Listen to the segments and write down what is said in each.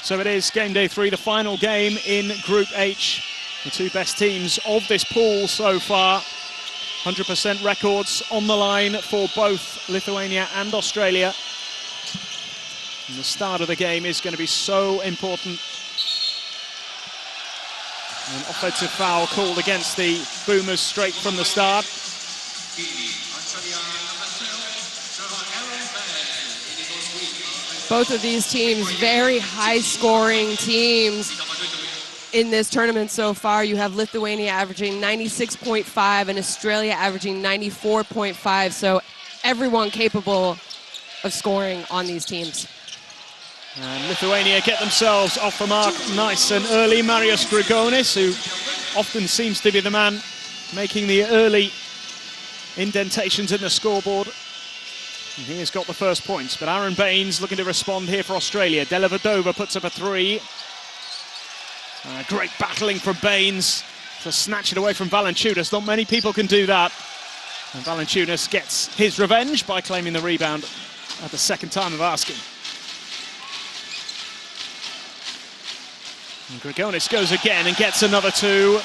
So it is game day 3, the final game in Group H. The two best teams of this pool so far. 100% records on the line for both Lithuania and Australia. And the start of the game is going to be so important. An offensive foul called against the Boomers straight from the start. Both of these teams, very high-scoring teams in this tournament so far. You have Lithuania averaging 96.5 and Australia averaging 94.5, so everyone capable of scoring on these teams. And Lithuania get themselves off the mark nice and early. Marius Grigonis, who often seems to be the man making the early indentations in the scoreboard. And he has got the first points, but Aaron Baines looking to respond here for Australia. Dellavedova puts up a 3. Great battling from Baines to snatch it away from Valanciunas. Not many people can do that. And Valanciunas gets his revenge by claiming the rebound at the second time of asking. And Grigonis goes again and gets another 2.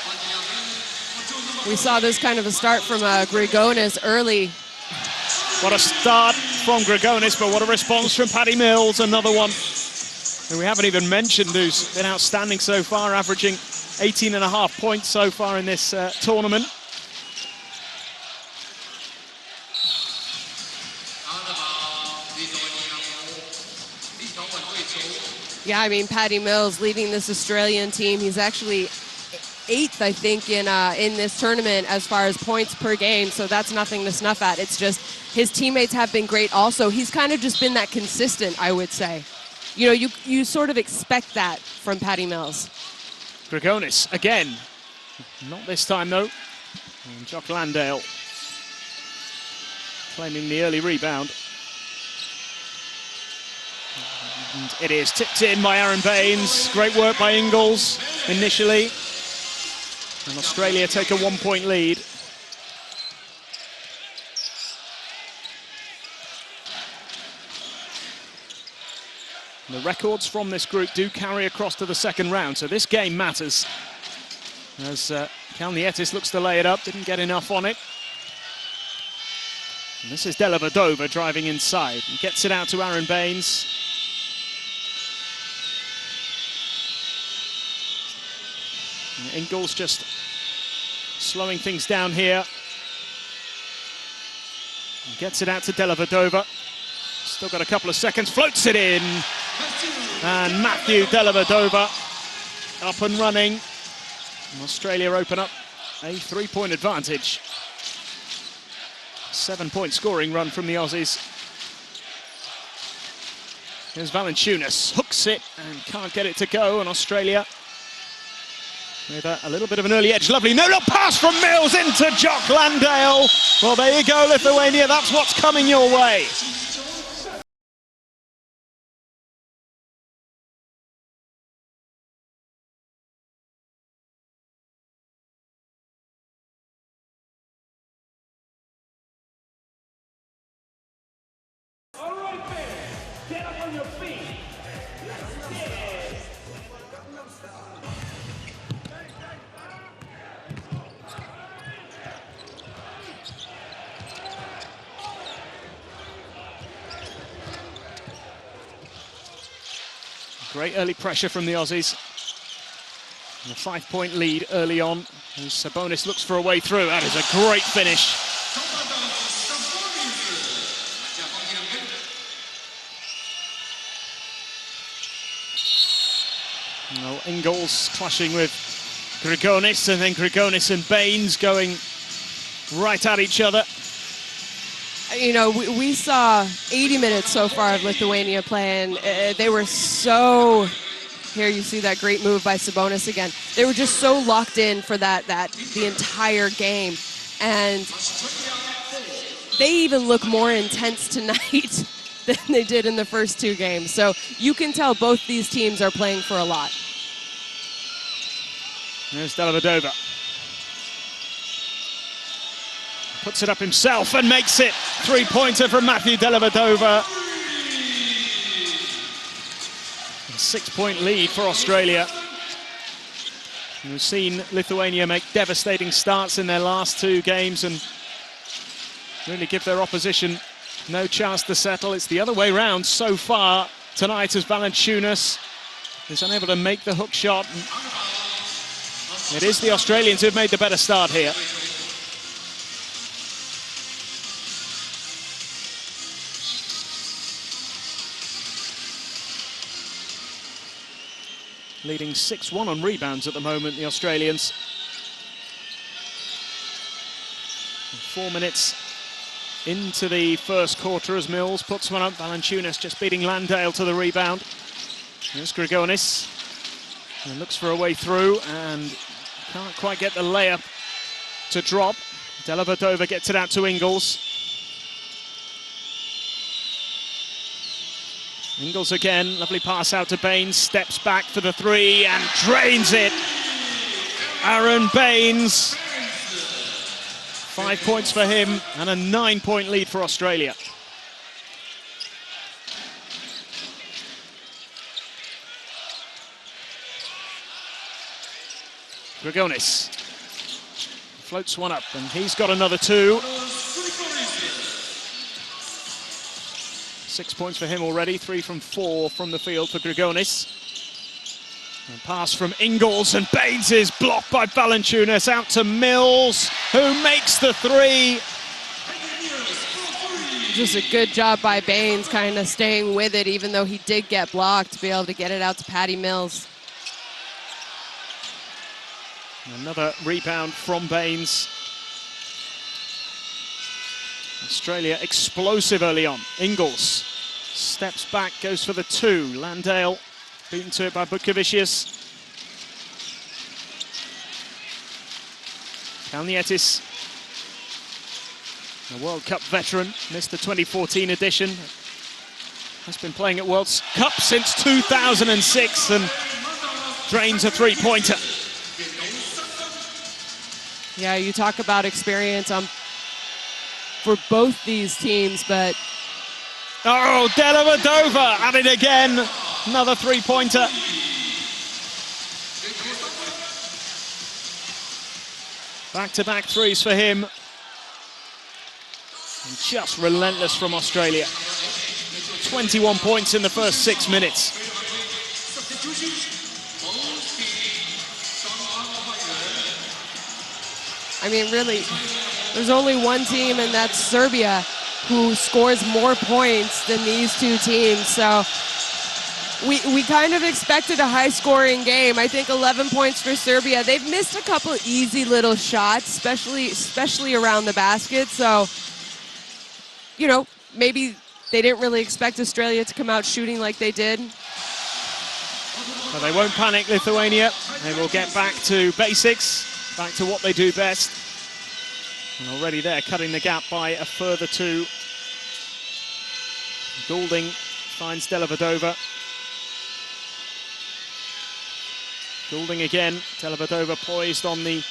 We saw this kind of a start from Grigonis early. What a start from Grigonis, but what a response from Paddy Mills, another one who we haven't even mentioned, who's been outstanding so far, averaging 18.5 points so far in this tournament. Yeah, I mean, Paddy Mills leading this Australian team. He's actually 8th, I think, in this tournament as far as points per game, so that's nothing to snuff at. It's just his teammates have been great also. He's kind of just been that consistent, I would say. You know, you sort of expect that from Paddy Mills. Grigonis again. Not this time, though. And Jock Landale claiming the early rebound. And it is tipped in by Aaron Baines. Great work by Ingles initially. And Australia take a 1-point lead. The records from this group do carry across to the second round, so this game matters. As Kalnietis looks to lay it up, didn't get enough on it. And this is Dellavedova driving inside and gets it out to Aaron Baines. And Ingles just slowing things down here. And gets it out to Dellavedova. Still got a couple of seconds, floats it in. And Matthew Dellavedova up and running. And Australia open up a 3-point advantage. 7-point scoring run from the Aussies. Here's Valanciunas, hooks it and can't get it to go, and Australia with a little bit of an early edge. Lovely no-look pass from Mills into Jock Landale. Well, there you go, Lithuania, that's what's coming your way. All right, fans, get up on your feet. Let's get it. Great early pressure from the Aussies. And a 5-point lead early on. And Sabonis looks for a way through. That is a great finish. Well, Ingles clashing with Grigonis, and then Grigonis and Baines going right at each other. You know, we saw 80 minutes so far of Lithuania playing. They were so, here you see that great move by Sabonis again. They were just so locked in for the entire game. And they even look more intense tonight than they did in the first 2 games. So you can tell both these teams are playing for a lot. There's Dellavedova. Puts it up himself and makes it. 3-pointer from Matthew Dellavedova. 6-point lead for Australia. And we've seen Lithuania make devastating starts in their last 2 games and really give their opposition no chance to settle. It's the other way round so far tonight as Valanciunas is unable to make the hook shot. It is the Australians who've made the better start here. Leading 6-1 on rebounds at the moment, the Australians. 4 minutes into the first quarter as Mills puts one up. Valanciunas just beating Landale to the rebound. Here's Grigonis. And looks for a way through and can't quite get the layup to drop. Dellavedova gets it out to Ingles. Ingles again, lovely pass out to Baines, steps back for the 3 and drains it. Aaron Baines. 5 points for him and a 9-point lead for Australia. Grigonis floats one up and he's got another 2. 6 points for him already, 3 from 4 from the field for Grigonis. And pass from Ingles and Baines is blocked by Valanciunas out to Mills, who makes the 3. Just a good job by Baines, kind of staying with it, even though he did get blocked, to be able to get it out to Patty Mills. Another rebound from Baines. Australia explosive early on. Ingles steps back, goes for the 2. Landale beaten to it by Bukavicius. Kalnietis, a World Cup veteran, missed the 2014 edition. Has been playing at World Cup since 2006 and drains a 3-pointer. Yeah, you talk about experience for both these teams, but... Oh, Dellavedova at it again. Another 3-pointer. Back-to-back 3s for him. And just relentless from Australia. 21 points in the first 6 minutes. I mean, really, there's only one team, and that's Serbia, who scores more points than these 2 teams. So we kind of expected a high-scoring game. I think 11 points for Serbia. They've missed a couple easy little shots, especially around the basket. So, you know, maybe they didn't really expect Australia to come out shooting like they did. But they won't panic, Lithuania. They will get back to basics. Back to what they do best. And already there, cutting the gap by a further 2. Goulding finds Dellavedova. Goulding again. Dellavedova poised on the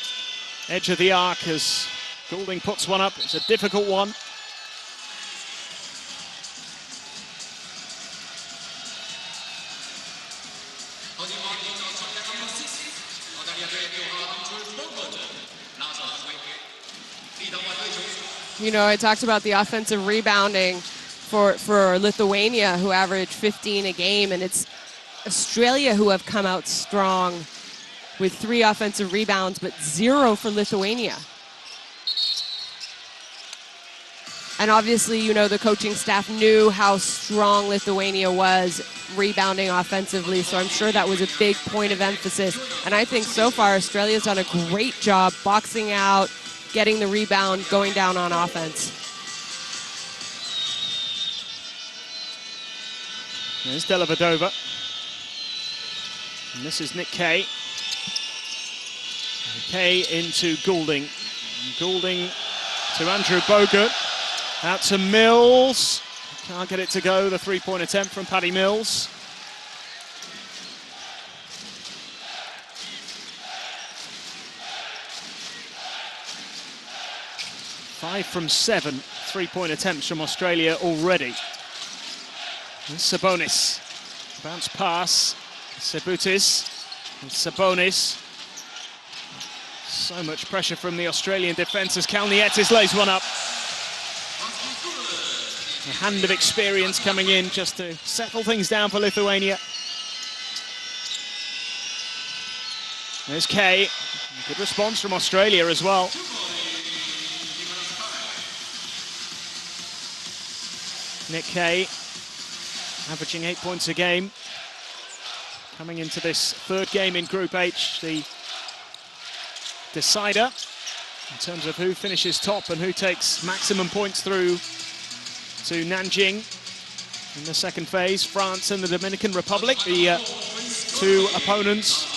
edge of the arc as Goulding puts one up. It's a difficult one. You know, I talked about the offensive rebounding for Lithuania, who averaged 15 a game, and it's Australia who have come out strong with 3 offensive rebounds, but 0 for Lithuania. And obviously, you know, the coaching staff knew how strong Lithuania was rebounding offensively, so I'm sure that was a big point of emphasis. And I think so far, Australia's done a great job boxing out, getting the rebound, going down on offense. There's Dellavedova. And this is Nick Kay. Kay into Goulding. Goulding to Andrew Bogut. Out to Mills. Can't get it to go. The 3-point attempt from Paddy Mills. Five from 7 3-point attempts from Australia already. And Sabonis. Bounce pass. Sebutis and Sabonis. So much pressure from the Australian defence as Kalnietis lays one up. A hand of experience coming in just to settle things down for Lithuania. There's Kay. Good response from Australia as well. Nick Kay, averaging 8 points a game. Coming into this third game in Group H, the decider in terms of who finishes top and who takes maximum points through to Nanjing in the second phase. France and the Dominican Republic, the two opponents.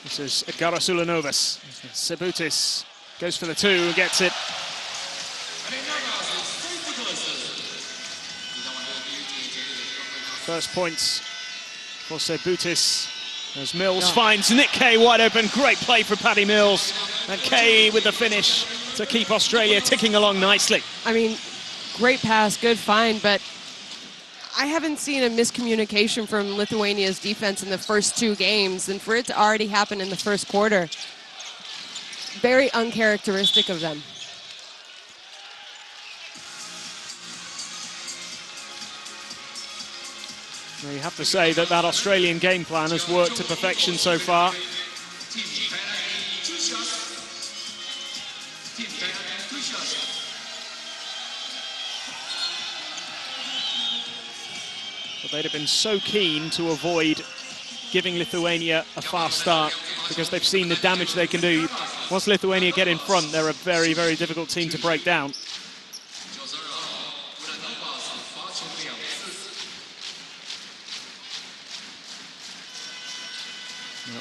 This is Garasulanovas. Sebutis goes for the two, gets it. First points for Sebutis as Mills finds Nick Kay wide open. Great play for Paddy Mills. And Kay with the finish to keep Australia ticking along nicely. I mean, great pass, good find, but I haven't seen a miscommunication from Lithuania's defense in the first two games, and for it to already happen in the first quarter, very uncharacteristic of them. Well, you have to say that that Australian game plan has worked to perfection so far. But they'd have been so keen to avoid giving Lithuania a fast start because they've seen the damage they can do. Once Lithuania get in front, they're a very, very difficult team to break down.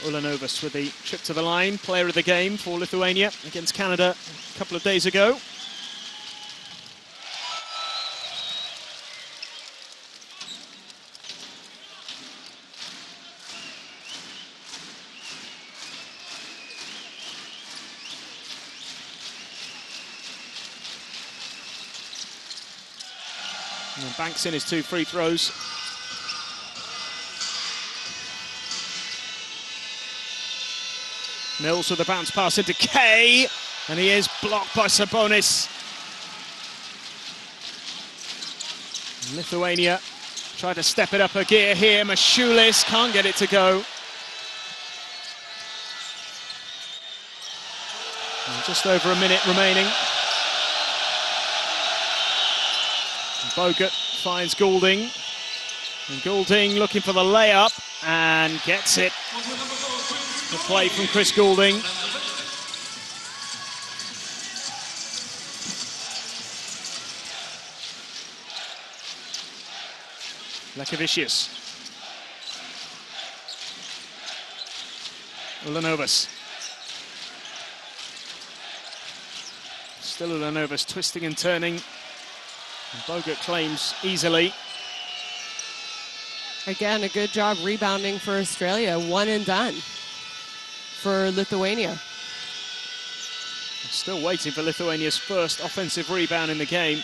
Ulanovas with the trip to the line, player of the game for Lithuania against Canada a couple of days ago. And banks in his two free throws. Mills with a bounce pass into Kay, and he is blocked by Sabonis. Lithuania try to step it up a gear here. Mashulis can't get it to go. And just over a minute remaining. Bogut finds Goulding, and Goulding looking for the layup and gets it. The play from Chris Goulding. Lekavicius. Ulanovas. Still Ulanovas twisting and turning. And Bogut claims easily. Again, a good job rebounding for Australia. One and done for Lithuania. Still waiting for Lithuania's first offensive rebound in the game.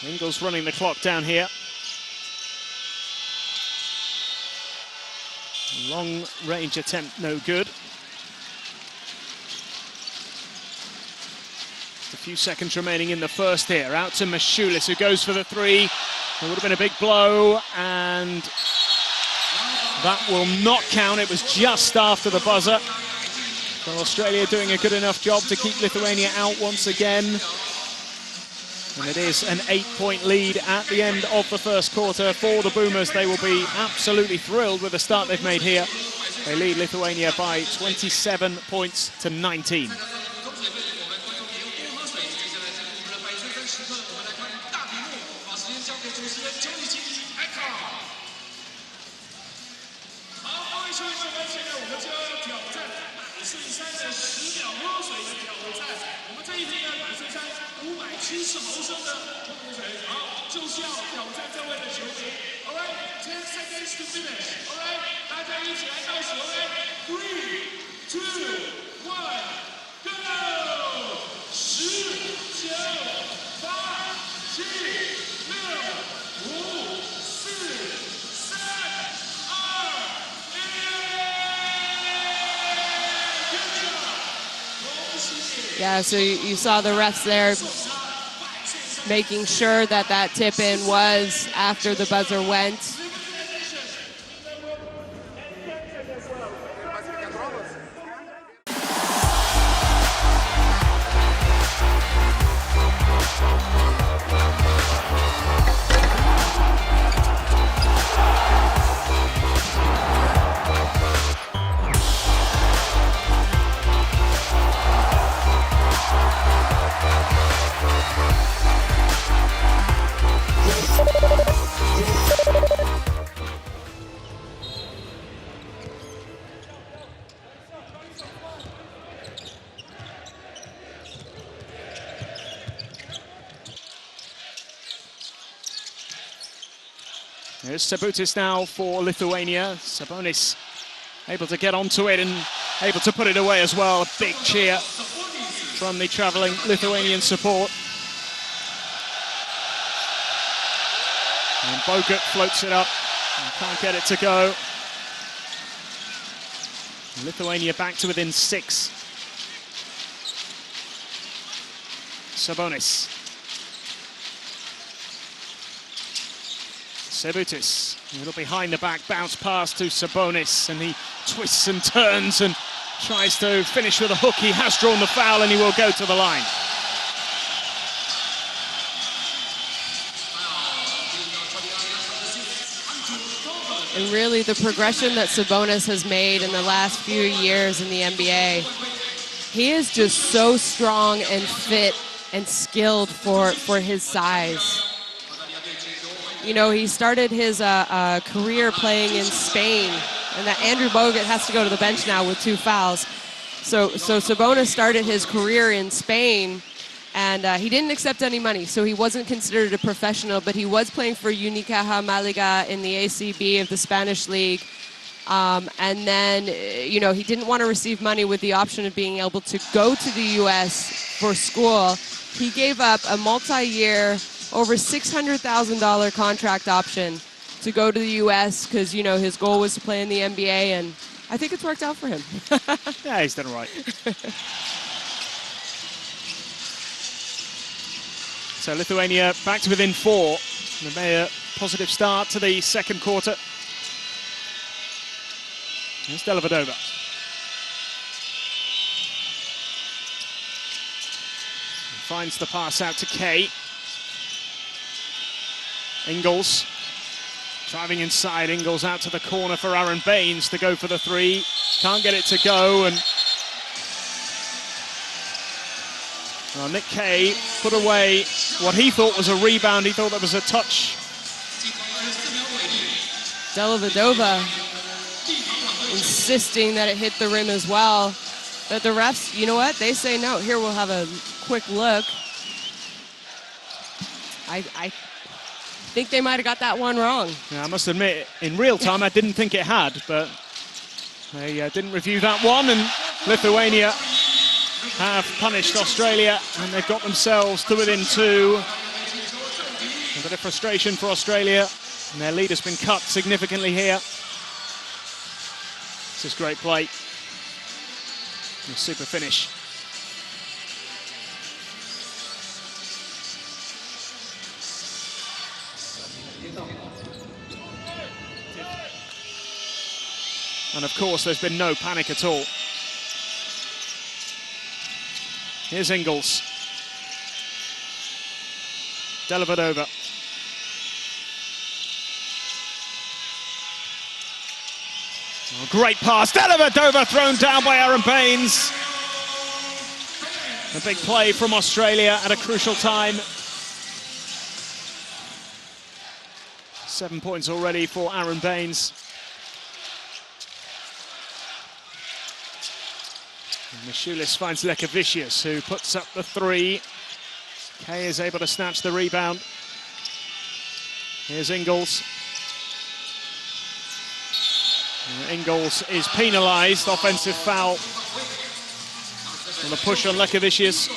Ingles running the clock down here. Long range attempt, no good. Just a few seconds remaining in the first here. Out to Mashulis, who goes for the three. It would have been a big blow, and that will not count. It was just after the buzzer. So Australia doing a good enough job to keep Lithuania out once again. And it is an 8-point lead at the end of the first quarter for the Boomers. They will be absolutely thrilled with the start they've made here. They lead Lithuania by 27 points to 19. Yeah, so you saw the refs there making sure that that tip-in was after the buzzer went. Here's Sabutis now for Lithuania. Sabonis able to get onto it and able to put it away as well. A big cheer from the travelling Lithuanian support. And Bogut floats it up and can't get it to go. Lithuania back to within 6. Sabonis. Sabutis, a little behind the back, bounce pass to Sabonis, and he twists and turns and tries to finish with a hook. He has drawn the foul and he will go to the line. And really the progression that Sabonis has made in the last few years in the NBA, he is just so strong and fit and skilled for his size. You know, he started his career playing in Spain, and that Andrew Bogut has to go to the bench now with 2 fouls. So Sabonis started his career in Spain, and he didn't accept any money, so he wasn't considered a professional, but he was playing for Unicaja Malaga in the ACB of the Spanish League. And then, you know, he didn't want to receive money with the option of being able to go to the U.S. for school. He gave up a multi-year, over $600,000 contract option to go to the U.S. because, you know, his goal was to play in the NBA, and I think it's worked out for him. Yeah, he's done all right. So Lithuania back to within 4. They've made a positive start to the second quarter. Here's Dellavedova. Finds the pass out to Kay. Ingles driving inside. Ingles out to the corner for Aaron Baines to go for the 3. Can't get it to go, and well, Nick Kay put away what he thought was a rebound. He thought that was a touch. Dellavedova insisting that it hit the rim as well. But the refs, you know what? They say no. Here, we'll have a quick look. I think they might have got that one wrong. Yeah, I must admit, in real time, I didn't think it had, but they didn't review that one, and Lithuania have punished Australia, and they've got themselves to within 2. A bit of frustration for Australia, and their lead has been cut significantly here. This is great play. A super finish. And of course, there's been no panic at all. Here's Ingles. Dellavedova. Oh, great pass. Dellavedova thrown down by Aaron Baines. A big play from Australia at a crucial time. 7 points already for Aaron Baines. Michulis finds Lekavicius, who puts up the three. Kay is able to snatch the rebound. Here's Ingles. Ingles is penalised, offensive foul. And a push on Lekavicius.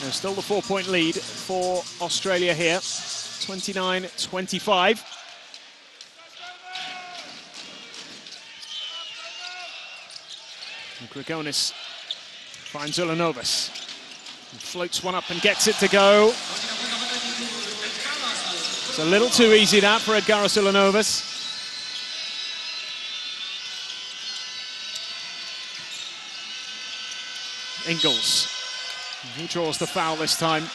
There's still the 4-point lead for Australia here, 29-25. Grigonis finds Ulanovas. Floats one up and gets it to go. It's a little too easy that for Edgaras Ulanovas. Ingles. He draws the foul this time.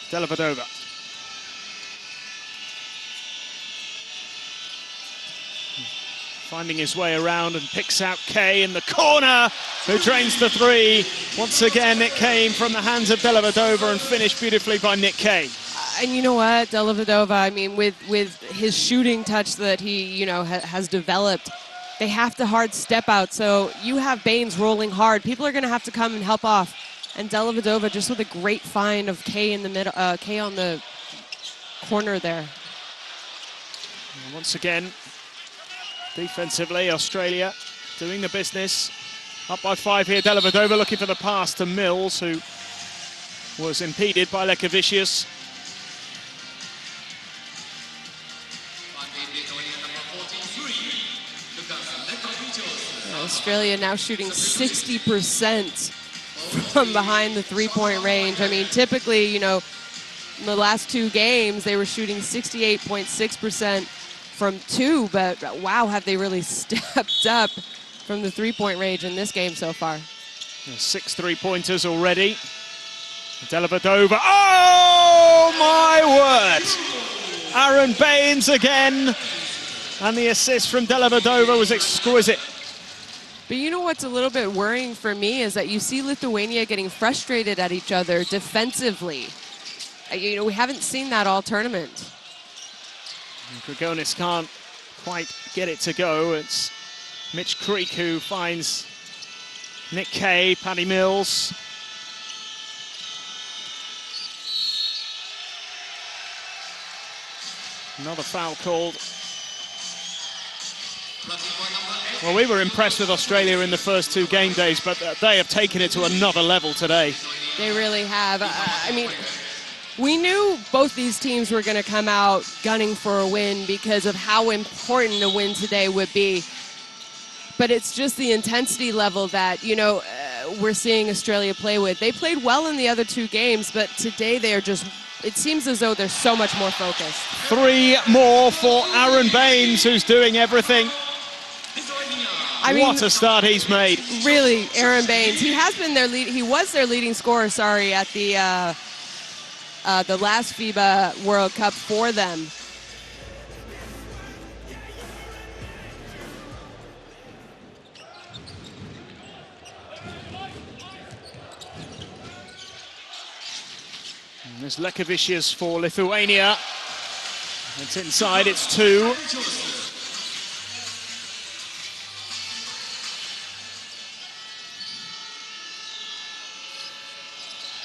Dellavedova. Finding his way around and picks out Kay in the corner, who drains the three. Once again, it came from the hands of Dellavedova and finished beautifully by Nick Kay. And you know what, Dellavedova, I mean, with his shooting touch that he, you know, has developed, they have to hard step out. So you have Baines rolling hard. People are going to have to come and help off. And Dellavedova just with a great find of Kay in the middle, Kay on the corner there. And once again, defensively, Australia doing the business. Up by 5 here, Dellavedova looking for the pass to Mills, who was impeded by Lekavicius. Australia now shooting 60% from behind the three-point range. I mean, typically, you know, in the last 2 games, they were shooting 68.6% from 2, but wow, have they really stepped up from the three-point range in this game so far. 6 3-pointers already. Dellavedova, oh my word! Aaron Baines again, and the assist from Dellavedova was exquisite. But you know what's a little bit worrying for me is that you see Lithuania getting frustrated at each other defensively. You know, we haven't seen that all tournament. Grigonis can't quite get it to go. It's Mitch Creek who finds Nick Kay, Paddy Mills. Another foul called. Well, we were impressed with Australia in the first 2 game days, but they have taken it to another level today. They really have. I mean, we knew both these teams were going to come out gunning for a win because of how important a win today would be. But it's just the intensity level that, you know, we're seeing Australia play with. They played well in the other 2 games, but today they are just, it seems as though they're so much more focused. 3 more for Aaron Baines, who's doing everything. I mean, what a start he's made. Really, Aaron Baines. He has been their lead. He was their leading scorer, sorry, at the last FIBA World Cup for them. And there's Lekavicius for Lithuania. It's inside, it's 2.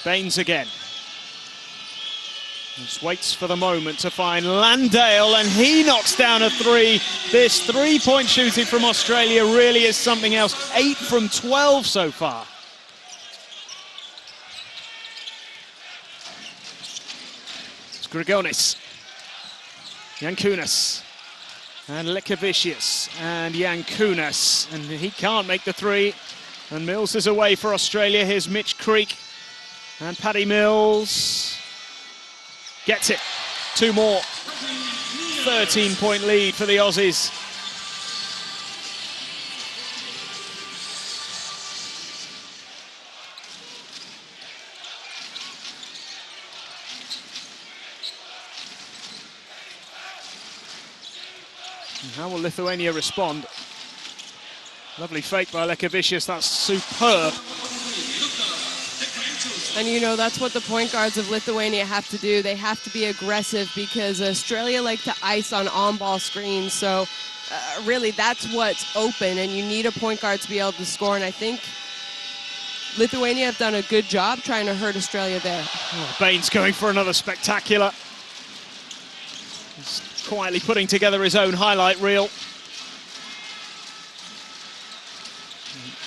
Baines again. Just waits for the moment to find Landale, and he knocks down a 3. This 3-point shooting from Australia really is something else. 8 from 12 so far. It's Grigonis, Yankunas, and Lekavicius, and Yankunas, and he can't make the 3. And Mills is away for Australia. Here's Mitch Creek. And Paddy Mills gets it. 2 more. 13-point lead for the Aussies. And how will Lithuania respond? Lovely fake by Lekavicius, that's superb. And you know, that's what the point guards of Lithuania have to do. They have to be aggressive because Australia like to ice on on-ball screens. So really that's what's open, and you need a point guard to be able to score. And I think Lithuania have done a good job trying to hurt Australia there. Oh, Baines going for another spectacular. He's quietly putting together his own highlight reel.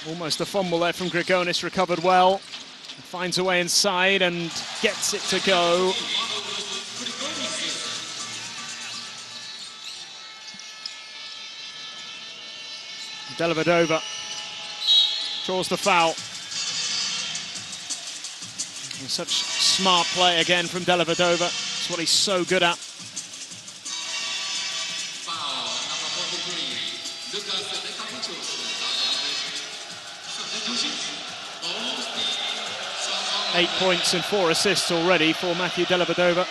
Almost a fumble there from Grigonis, recovered well. Finds a way inside and gets it to go. Delavadova draws the foul. And such smart play again from Delavadova. That's what he's so good at. Eight points and 4 assists already for Matthew Delavadova.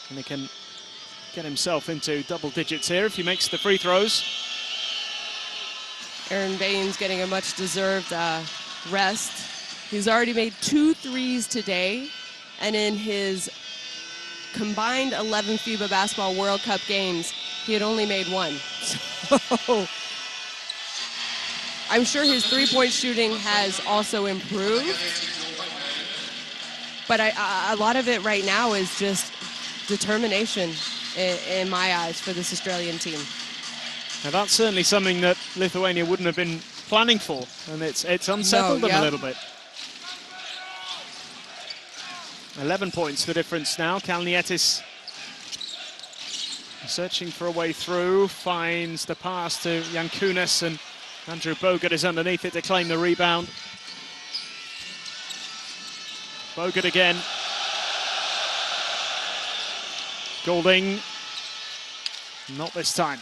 And he can get himself into double digits here if he makes the free throws. Aaron Baines getting a much deserved rest. He's already made 2 threes today. And in his combined 11 FIBA Basketball World Cup games, he had only made 1. So I'm sure his three-point shooting has also improved. But a lot of it right now is just determination in my eyes for this Australian team. Now that's certainly something that Lithuania wouldn't have been planning for, and it's unsettled them a little bit. 11 points the difference now. Kalnietis searching for a way through, finds the pass to Jankunas, and Andrew Bogut is underneath it to claim the rebound. Bogut again. Golding, not this time.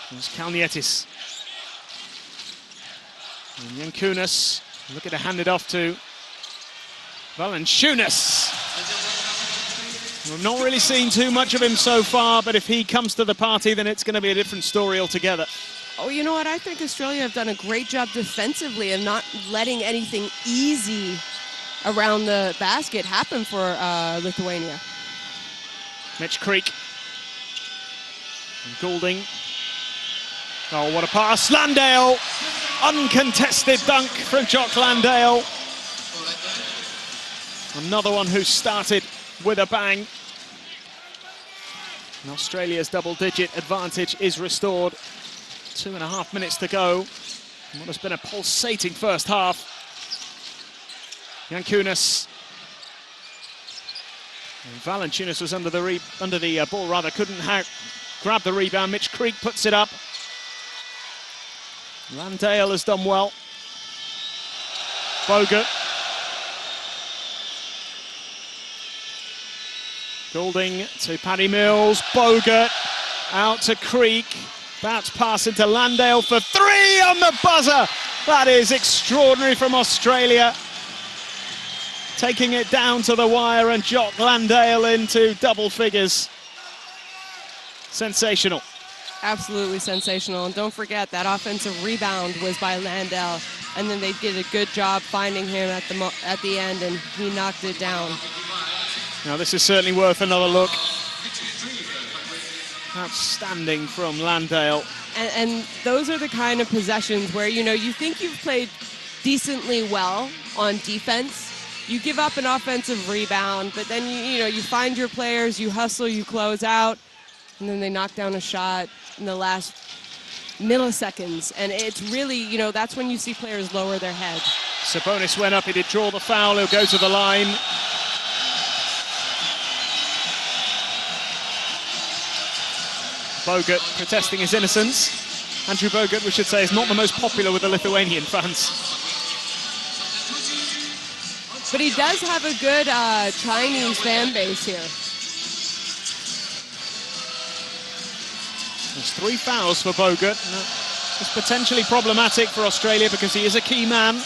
There's Kalnietis. And Jankunas, looking to hand it off to Valanciunas. We've not really seen too much of him so far, but if he comes to the party, then it's going to be a different story altogether. Oh, you know what? I think Australia have done a great job defensively of not letting anything easy around the basket happen for Lithuania. Mitch Creek. And Goulding. Oh, what a pass. Landale. Uncontested dunk from Jock Landale. Another one who started with a bang. And Australia's double-digit advantage is restored. 2.5 minutes to go. And what has been a pulsating first half. Jankunas. And Valanciunas was under the ball, rather, couldn't grab the rebound. Mitch Creek puts it up. Landale has done well. Bogut. Goulding to Paddy Mills. Bogut out to Creek. Bounce pass into Landale for 3 on the buzzer. That is extraordinary from Australia. Taking it down to the wire, and Jock Landale into double figures. Sensational. Absolutely sensational. And don't forget that offensive rebound was by Landale, and then they did a good job finding him at the end, and he knocked it down. Now this is certainly worth another look. Outstanding from Landale. And those are the kind of possessions where, you know, you think you've played decently well on defense. You give up an offensive rebound, but then you find your players, you hustle, you close out, and then they knock down a shot in the last milliseconds. And it's really, you know, that's when you see players lower their head. Sabonis went up, he did draw the foul, he'll go to the line. Bogut protesting his innocence. Andrew Bogut, we should say, is not the most popular with the Lithuanian fans. But he does have a good Chinese fan base here. There's 3 fouls for Bogut. It's potentially problematic for Australia because he is a key man.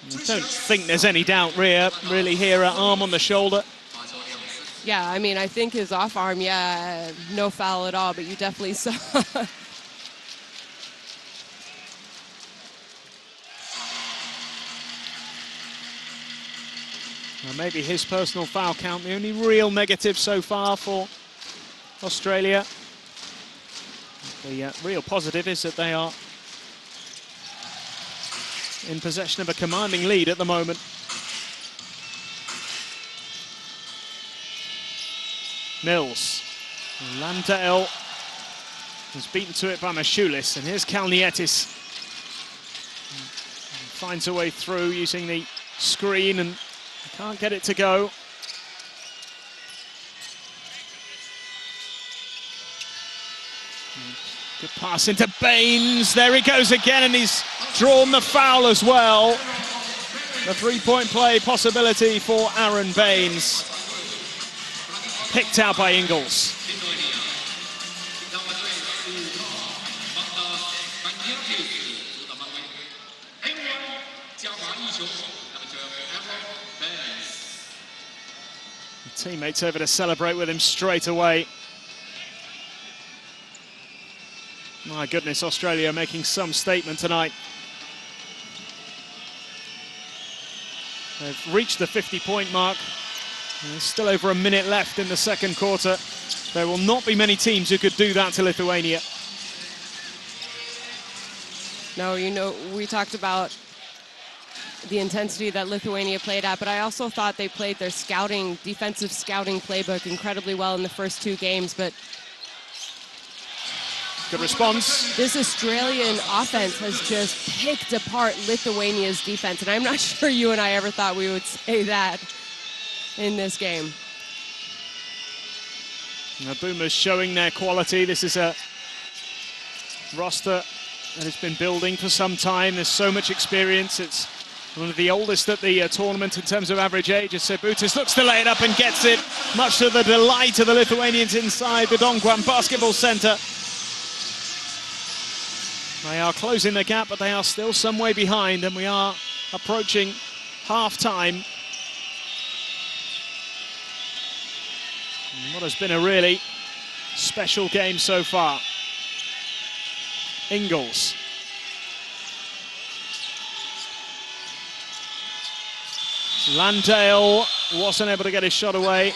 I don't think there's any doubt really here, arm on the shoulder. Yeah, I mean, I think his off arm, yeah, no foul at all, but you definitely saw. Well, maybe his personal foul count, the only real negative so far for Australia. The real positive is that they are in possession of a commanding lead at the moment. Mills. Landale was beaten to it by Mashulis, and here's Kalnietis. Finds a way through using the screen and can't get it to go. Good pass into Baines. There he goes again, and he's drawn the foul as well. The three-point play possibility for Aaron Baines. Picked out by Ingles. The teammates over to celebrate with him straight away. My goodness, Australia making some statement tonight. They've reached the 50-point mark. There's still over a minute left in the second quarter. There will not be many teams who could do that to Lithuania. No, you know, we talked about the intensity that Lithuania played at, but I also thought they played their defensive scouting playbook incredibly well in the first 2 games, but good response. this Australian offense has just picked apart Lithuania's defense, and I'm not sure you and I ever thought we would say that in this game. The Boomers showing their quality. This is a roster that has been building for some time. There's so much experience. It's one of the oldest at the tournament in terms of average age. As Sebutis looks to lay it up and gets it, much to the delight of the Lithuanians inside the Dongguan Basketball Center. They are closing the gap, but they are still some way behind, and we are approaching half-time. What has been a really special game so far. Ingles. Landale wasn't able to get his shot away.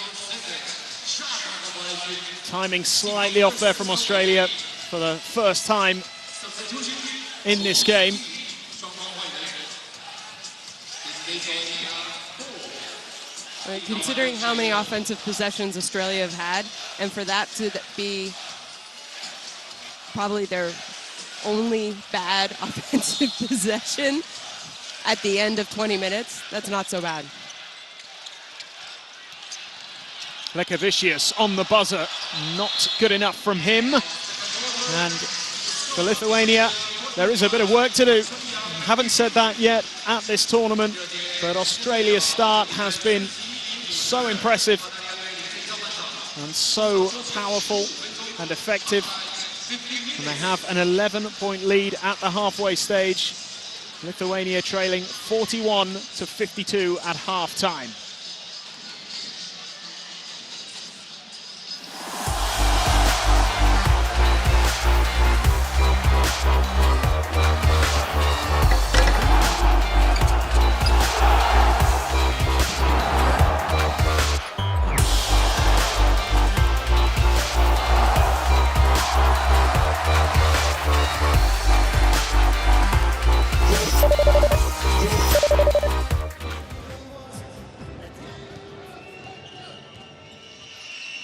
Timing slightly off there from Australia for the first time in this game. Considering how many offensive possessions Australia have had, and for that to be probably their only bad offensive possession at the end of 20 minutes, that's not so bad. Lekavicius on the buzzer, not good enough from him. And for Lithuania, there is a bit of work to do. Haven't said that yet at this tournament, but Australia's start has been so impressive and so powerful and effective. And they have an 11-point lead at the halfway stage. Lithuania trailing 41-52 at half-time.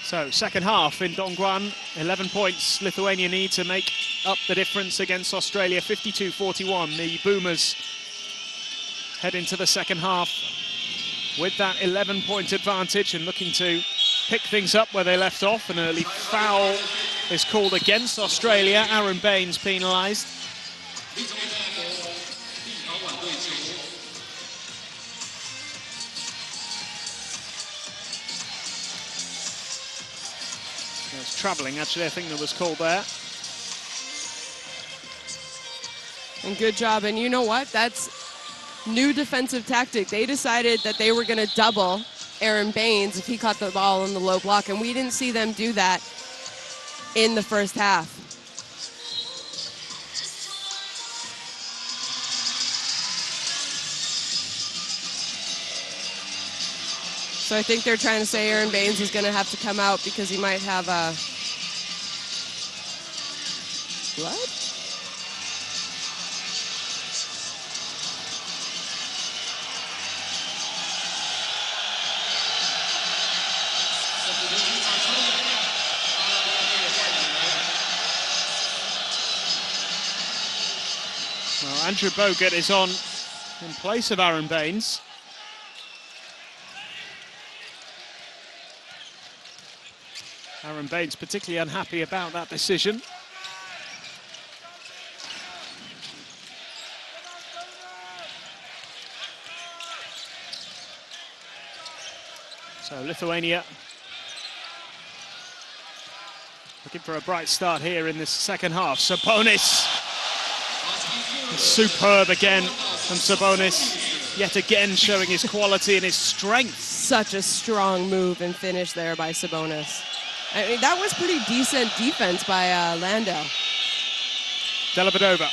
So, second half in Dongguan, 11 points Lithuania need to make up the difference against Australia, 52-41. The Boomers head into the second half with that 11-point advantage and looking to pick things up where they left off. An early foul is called against Australia. Aaron Baines penalised. There's travelling, actually, I think that was called there. And good job. And you know what? That's new defensive tactic. They decided that they were going to double Aaron Baines if he caught the ball in the low block, and we didn't see them do that in the first half. So I think they're trying to say Aaron Baines is going to have to come out because he might have a blood? Well, Andrew Bogut is on in place of Aaron Baines. Aaron Baines particularly unhappy about that decision. So Lithuania looking for a bright start here in this second half. Sabonis, superb again from Sabonis, yet again showing his quality and his strength. Such a strong move and finish there by Sabonis. I mean, that was pretty decent defense by Landau. Dellavedova.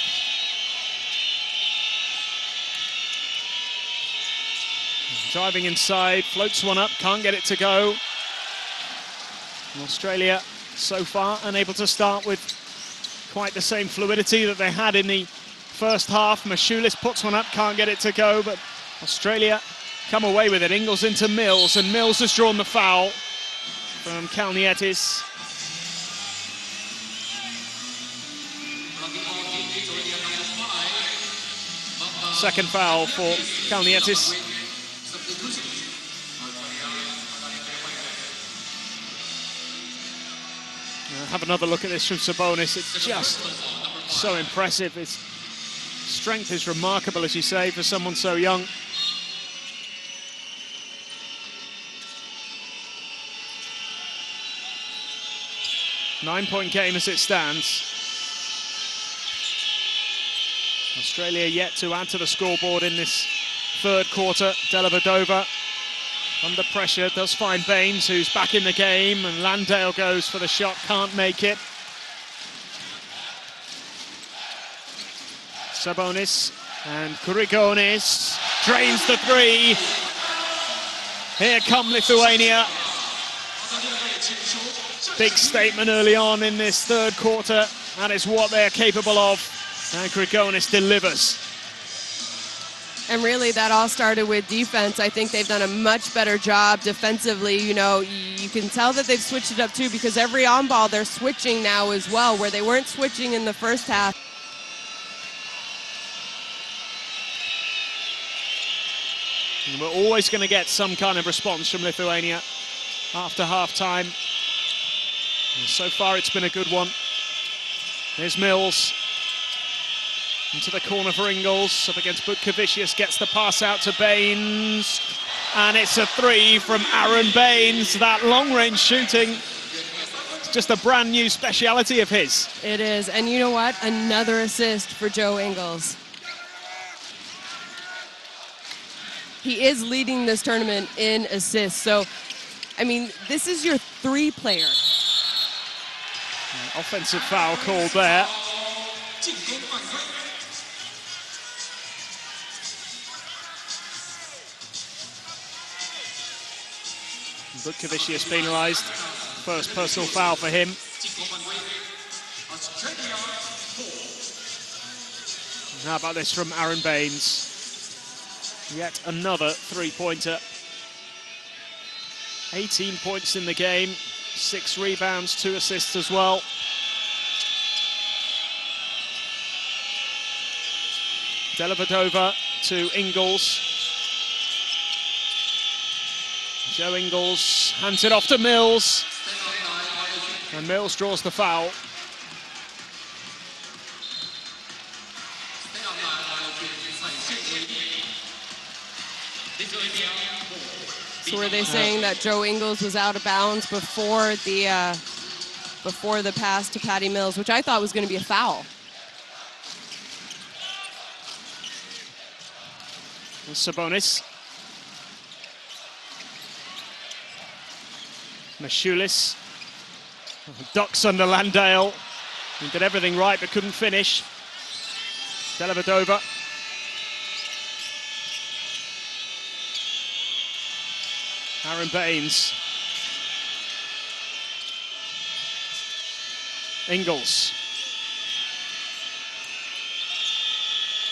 Driving inside, floats one up, can't get it to go. And Australia so far unable to start with quite the same fluidity that they had in the first half. Mashulis puts one up, can't get it to go, but Australia come away with it. Ingles into Mills, and Mills has drawn the foul from Kalnietis. Second foul for Kalnietis. Have another look at this from Sabonis. It's just so impressive. His strength is remarkable, as you say, for someone so young. Nine-point game as it stands. Australia yet to add to the scoreboard in this third quarter. Dellavedova under pressure, does find Baines, who's back in the game, and Landale goes for the shot, can't make it. Sabonis and Grigonis drains the three. Here come Lithuania. Big statement early on in this third quarter. That is what they're capable of. And Grigonis delivers. And really, that all started with defense. I think they've done a much better job defensively. You know, you can tell that they've switched it up too, because every on ball they're switching now as well, where they weren't switching in the first half. And we're always going to get some kind of response from Lithuania after half-time. And so far, it's been a good one. Here's Mills. Into the corner for Ingles, up against Butkevicius, gets the pass out to Baines, and it's a three from Aaron Baines. That long-range shooting, it's just a brand new speciality of his. It is, and you know what? Another assist for Joe Ingles. He is leading this tournament in assists, so, I mean, this is your three-player. Offensive foul called there. Butkevicius penalised. First personal foul for him. And how about this from Aaron Baines? Yet another three-pointer. 18 points in the game, 6 rebounds, 2 assists as well. Dellavedova to Ingles. Joe Ingles hands it off to Mills. And Mills draws the foul. So were they saying that Joe Ingles was out of bounds before the pass to Patty Mills, which I thought was going to be a foul? Sabonis. Mashulis ducks under Landale. He did everything right but couldn't finish. Dellavedova. Aaron Baines. Ingles.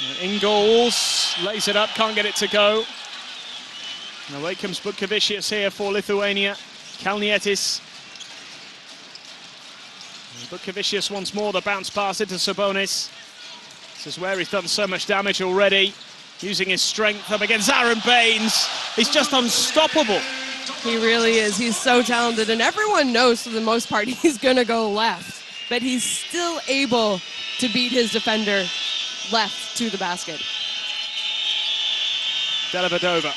And Ingles lays it up, can't get it to go. And away comes Butkevicius here for Lithuania. Kalnietis. Butkevicius once more, the bounce pass into Sabonis. This is where he's done so much damage already. Using his strength up against Aaron Baines. He's just unstoppable. He really is. He's so talented, and everyone knows for the most part he's going to go left. But he's still able to beat his defender left to the basket. Dellavedova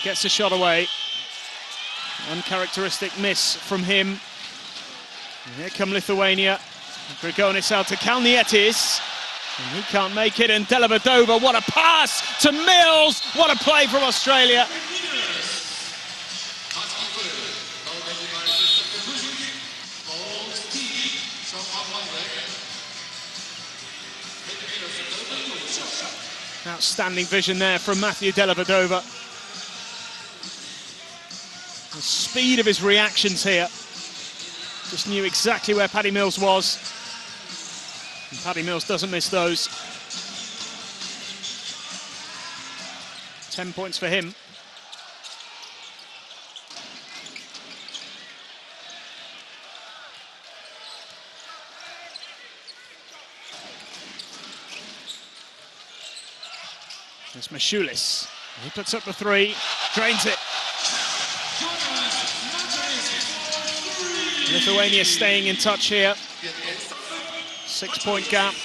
gets a shot away. Uncharacteristic miss from him. And here come Lithuania. Grigonis out to Kalnietis. And he can't make it. And Dellavedova, what a pass to Mills. What a play from Australia. Outstanding vision there from Matthew Dellavedova. The speed of his reactions here. Just knew exactly where Patty Mills was. And Patty Mills doesn't miss those. 10 points for him. There's Mashulis. He puts up the three, drains it. Lithuania staying in touch here. 6-point gap.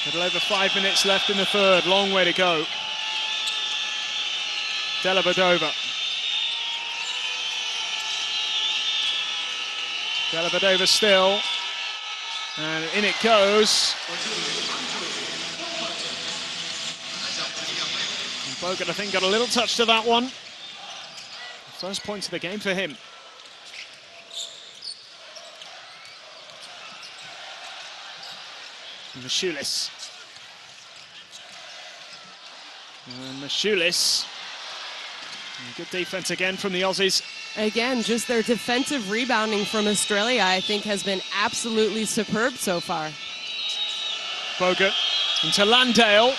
Little over 5 minutes left in the third. Long way to go. Dellavedova. Dellavedova still. And in it goes. And Bogut, I think, got a little touch to that one. First point of the game for him. Mashulis. And Mashulis. Good defense again from the Aussies. Again, just their defensive rebounding from Australia, I think, has been absolutely superb so far. Bogut into Landale.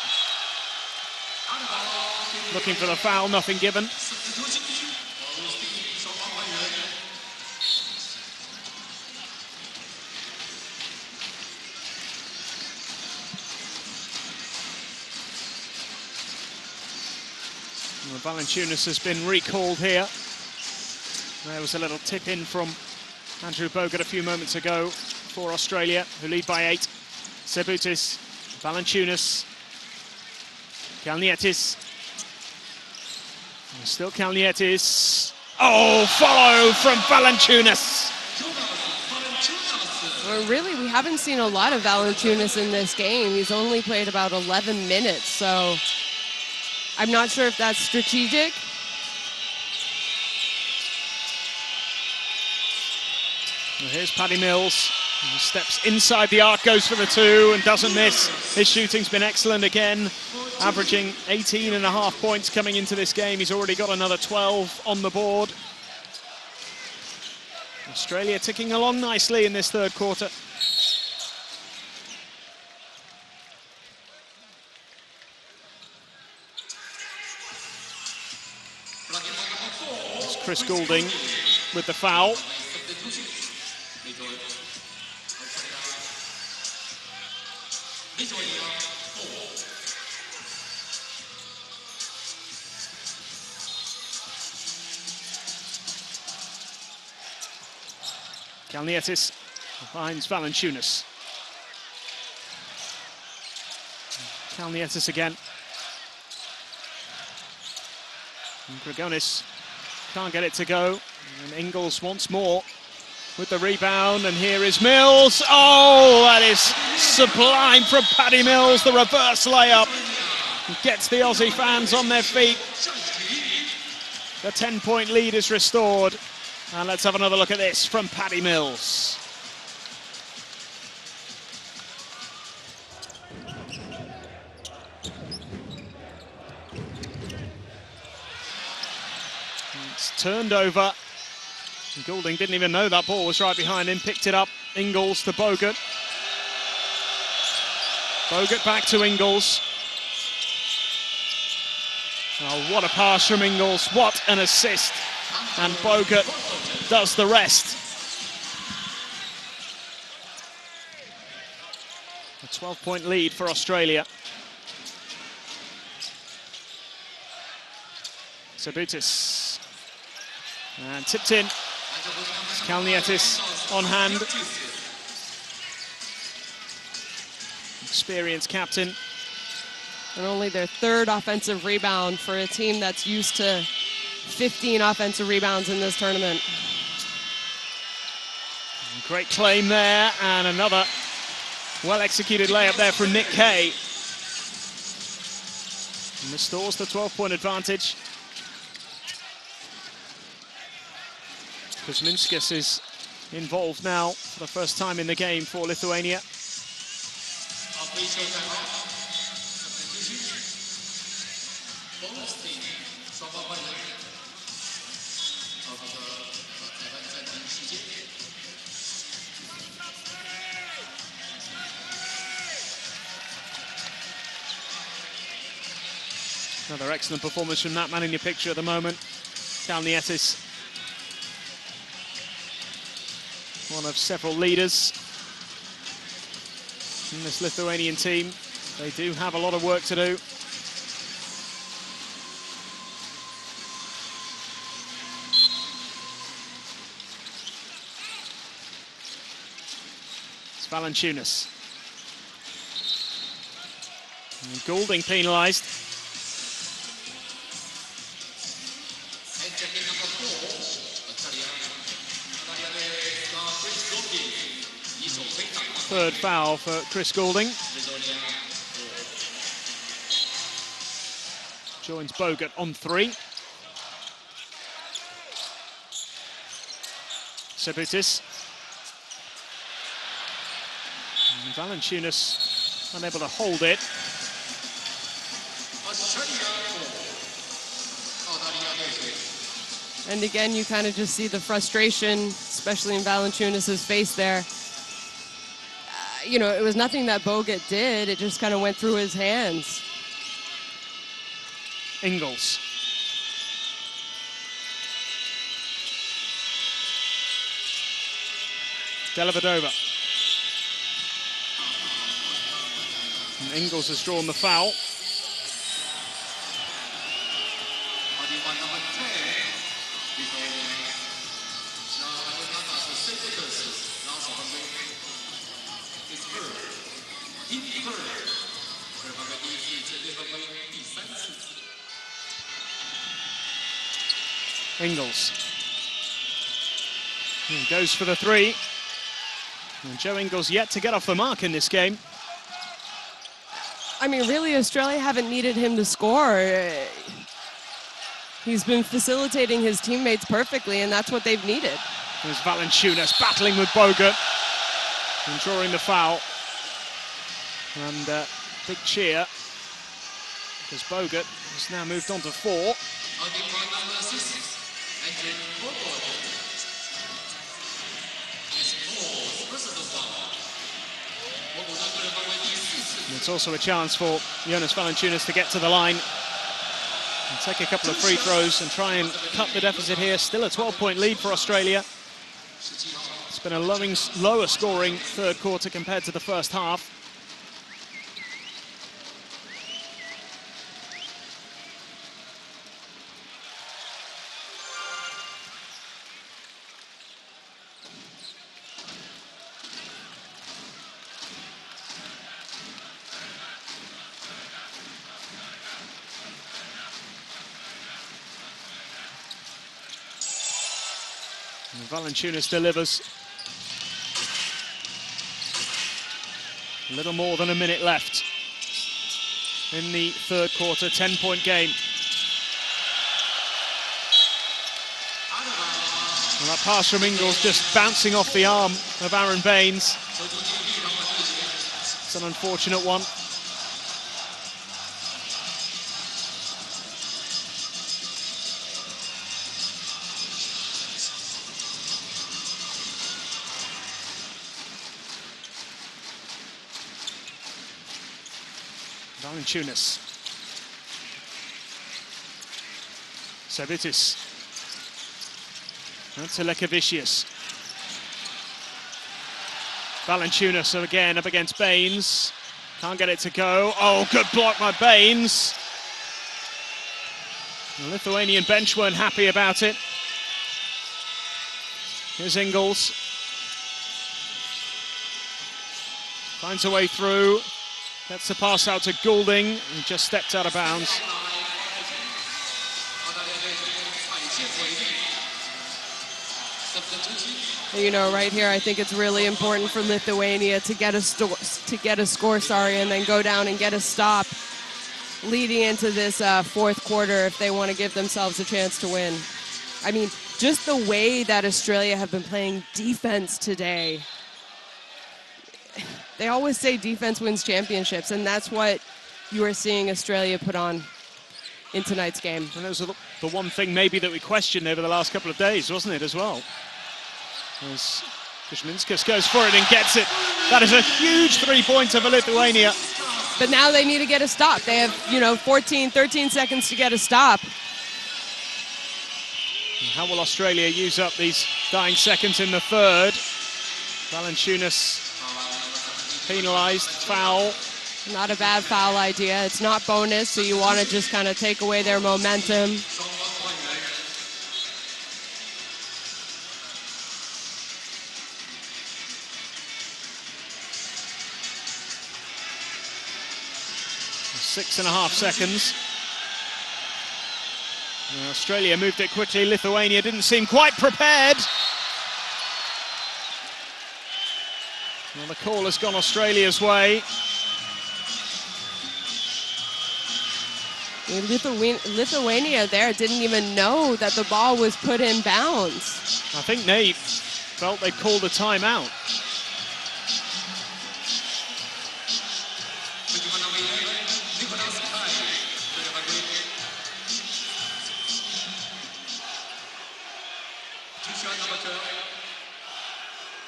Looking for the foul, nothing given. Valanciunas has been recalled here. There was a little tip in from Andrew Bogut a few moments ago for Australia, who lead by 8. Sebutis, Valanciunas, Kalnietis. And still Kalnietis. Oh, follow from Valanciunas. Well, really, we haven't seen a lot of Valanciunas in this game. He's only played about 11 minutes, so I'm not sure if that's strategic. Well, here's Patty Mills. He steps inside the arc, goes for the two and doesn't miss. His shooting's been excellent again, averaging 18.5 points coming into this game. He's already got another 12 on the board. Australia ticking along nicely in this third quarter. It's Chris Goulding with the foul. Kalnietis finds Valanciunas. Kalnietis again. And Grigonis can't get it to go. And Ingles once more with the rebound. And here is Mills. Oh, that is sublime from Paddy Mills. The reverse layup gets the Aussie fans on their feet. The 10-point lead is restored. And let's have another look at this from Paddy Mills. It's turned over. Goulding didn't even know that ball was right behind him. Picked it up. Ingles to Bogut. Bogut back to Ingles. Oh, what a pass from Ingles. What an assist. And Bogut does the rest. A 12-point lead for Australia. Sabutis. And tipped in. Kalnietis on hand. Experienced captain. And only their third offensive rebound for a team that's used to 15 offensive rebounds in this tournament. Great claim there, and another well-executed layup there from Nick Kay. And restores the 12-point advantage. Kuzminskas is involved now for the first time in the game for Lithuania. Another excellent performance from that man in your picture at the moment, Kalnietis. One of several leaders in this Lithuanian team. They do have a lot of work to do. It's Valanciunas. And Goulding penalised. Third foul for Chris Goulding. Joins Bogut on 3. Sabutis. And Valanciunas unable to hold it. And again, you kind of just see the frustration, especially in Valanciunas' face there. You know, it was nothing that Bogut did. It just kind of went through his hands. Ingles. Dellavedova. And Ingles has drawn the foul. Ingles. He goes for the 3. And Joe Ingles yet to get off the mark in this game. I mean, really, Australia haven't needed him to score. He's been facilitating his teammates perfectly, and that's what they've needed. There's Valanciunas battling with Bogut and drawing the foul. And big cheer because Bogut has now moved on to 4. And it's also a chance for Jonas Valanciunas to get to the line and take a couple of free throws and try and cut the deficit here. Still a 12-point lead for Australia. It's been a lower scoring third quarter compared to the first half. And Valanciunas delivers. A little more than a minute left in the third quarter, 10-point game. And that pass from Ingles just bouncing off the arm of Aaron Baines. It's an unfortunate one. Valanciunas. Savitis. And to Lekavicius. Valanciunas again up against Baines. Can't get it to go. Oh, good block by Baines. The Lithuanian bench weren't happy about it. Here's Ingles. Finds a way through. Gets the pass out to Goulding. He just stepped out of bounds. You know, right here, I think it's really important for Lithuania to get a score, and then go down and get a stop leading into this fourth quarter if they want to give themselves a chance to win. I mean, just the way that Australia have been playing defense today. They always say defense wins championships, and that's what you are seeing Australia put on in tonight's game. And that was the one thing maybe that we questioned over the last couple of days, wasn't it, as well? As Kuzminskas goes for it and gets it. That is a huge three-pointer for Lithuania. But now they need to get a stop. They have, 13 seconds to get a stop. And how will Australia use up these dying seconds in the third? Valanciunas penalised, foul. Not a bad foul idea. It's not bonus, so you want to just kind of take away their momentum. Six and a half seconds. And Australia moved it quickly. Lithuania didn't seem quite prepared. Well, the call has gone Australia's way. Lithuania there didn't even know that the ball was put in bounds. I think they felt they called a timeout.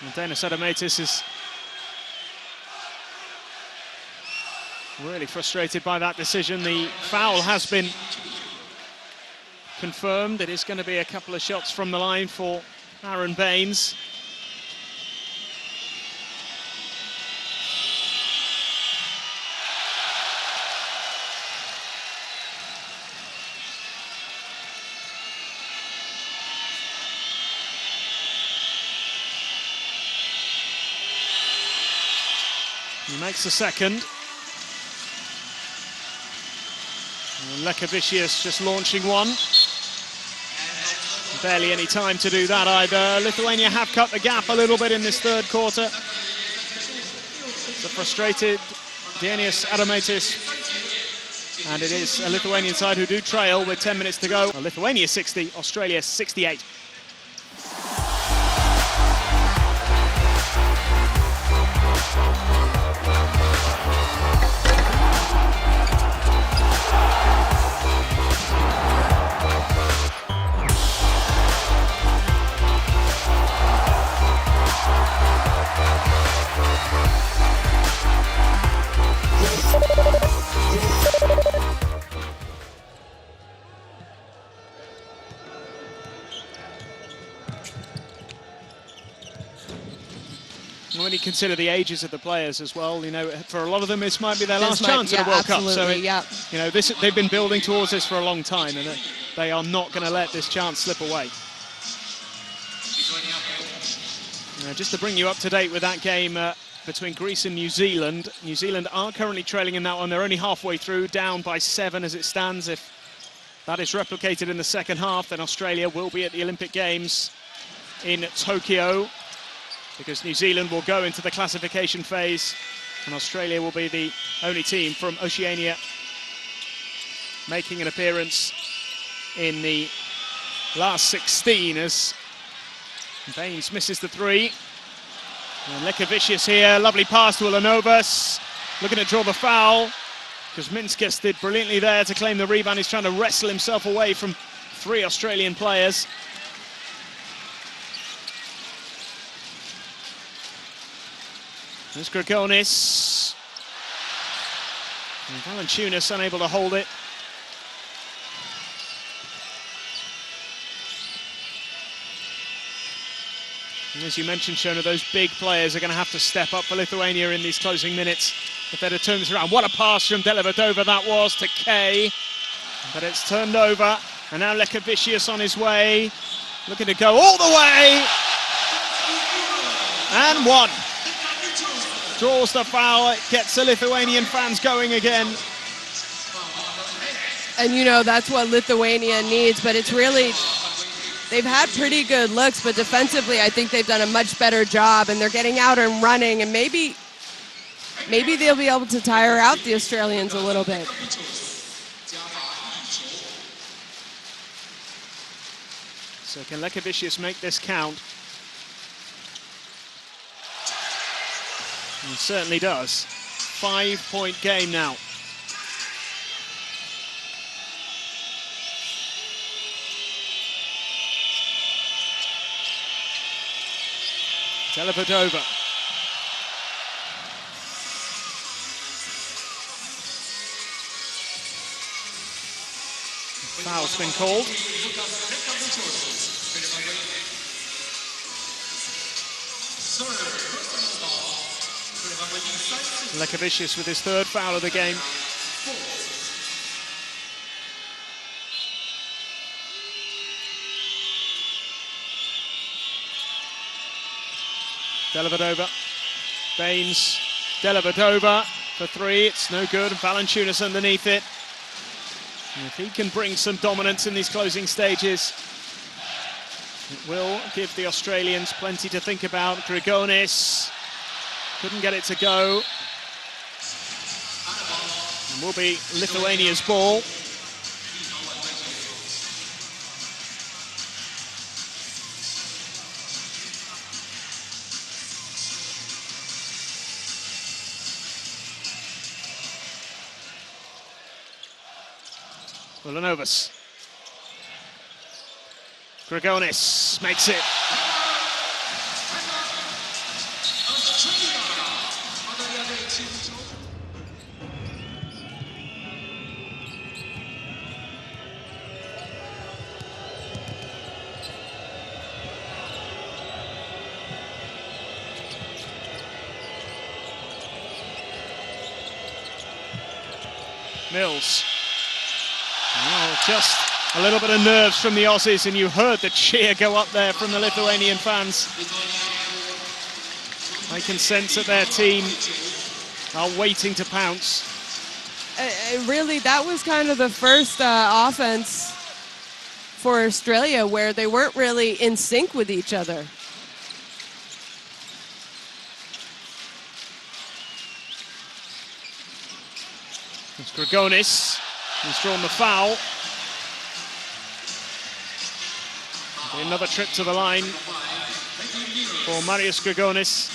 And Denis Adamaitis is really frustrated by that decision. The foul has been confirmed. It is going to be a couple of shots from the line for Aaron Baines. He makes the second. And Lekavicius just launching one. Barely any time to do that either. Lithuania have cut the gap a little bit in this third quarter. It's a frustrated Denis Adamaitis. And it is a Lithuanian side who do trail with 10 minutes to go. Lithuania 60, Australia 68. When you consider the ages of the players as well, for a lot of them, this might be their last chance at a World Cup. So, they've been building towards this for a long time, and they are not going to let this chance slip away. Just to bring you up to date with that game between Greece and New Zealand. New Zealand are currently trailing in that one. They're only halfway through, down by 7 as it stands. If that is replicated in the second half, then Australia will be at the Olympic Games in Tokyo, because New Zealand will go into the classification phase and Australia will be the only team from Oceania making an appearance in the last 16 as Baines misses the three. And Lekavicius here, lovely pass to Ulanovas, looking to draw the foul. Kuzminskas did brilliantly there to claim the rebound. He's trying to wrestle himself away from three Australian players. There's Grigonis. And Valanciunas unable to hold it. And as you mentioned, Shona, those big players are going to have to step up for Lithuania in these closing minutes if they're to turn this around. What a pass from Dellavedova that was to Kay. But it's turned over. And now Lekavicius on his way. Looking to go all the way. And one. Draws the foul. It gets the Lithuanian fans going again. And you know, that's what Lithuania needs, but it's really, they've had pretty good looks, but defensively I think they've done a much better job, and they're getting out and running, and maybe they'll be able to tire out the Australians a little bit. So can Lekavicius make this count? He certainly does. 5-point game now. Dellavedova. Foul's been called. Lekavicius with his third foul of the game. Dellavedova, Baines, Dellavedova for three, it's no good, Valanciunas underneath it. And if he can bring some dominance in these closing stages, it will give the Australians plenty to think about. Grigonis couldn't get it to go. And will be Lithuania's ball. Ulanovas. Grigonis makes it. Mills. Oh, just a little bit of nerves from the Aussies, and you heard the cheer go up there from the Lithuanian fans. I can sense that their team are waiting to pounce. Really, that was kind of the first offense for Australia where they weren't really in sync with each other. It's Grigonis. He's drawn the foul. Another trip to the line for Marius Grigonis.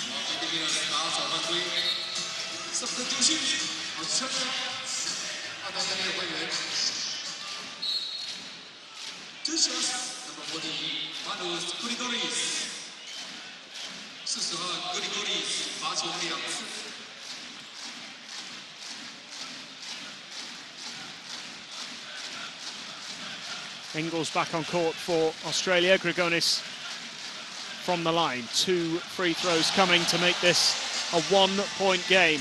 Ingles back on court for Australia. Grigonis from the line. 2 free throws coming to make this a 1-point game.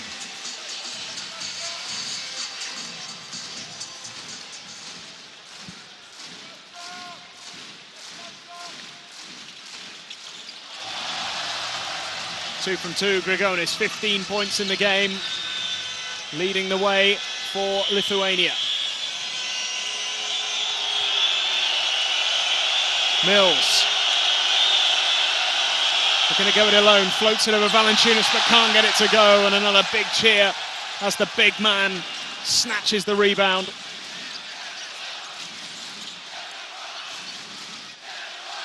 Two from two, Grigonis, 15 points in the game, leading the way for Lithuania. Mills. They're going to go it alone, floats it over Valanciunas, but can't get it to go, and another big cheer as the big man snatches the rebound.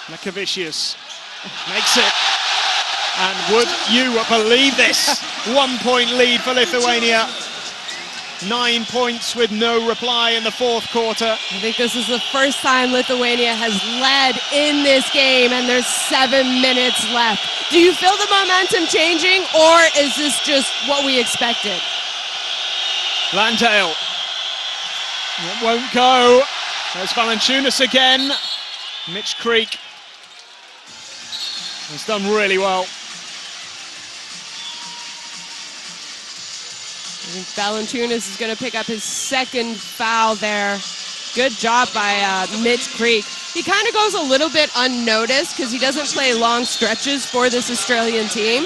Lekavicius makes it. And would you believe this? 1 point lead for Lithuania. 9 points with no reply in the fourth quarter. I think this is the first time Lithuania has led in this game, and there's 7 minutes left. Do you feel the momentum changing, or is this just what we expected? Landale. It won't go. There's Valanciunas again. Mitch Creek has done really well. I think Valanciunas is going to pick up his second foul there. Good job by Mitch Creek. He kind of goes a little bit unnoticed because he doesn't play long stretches for this Australian team.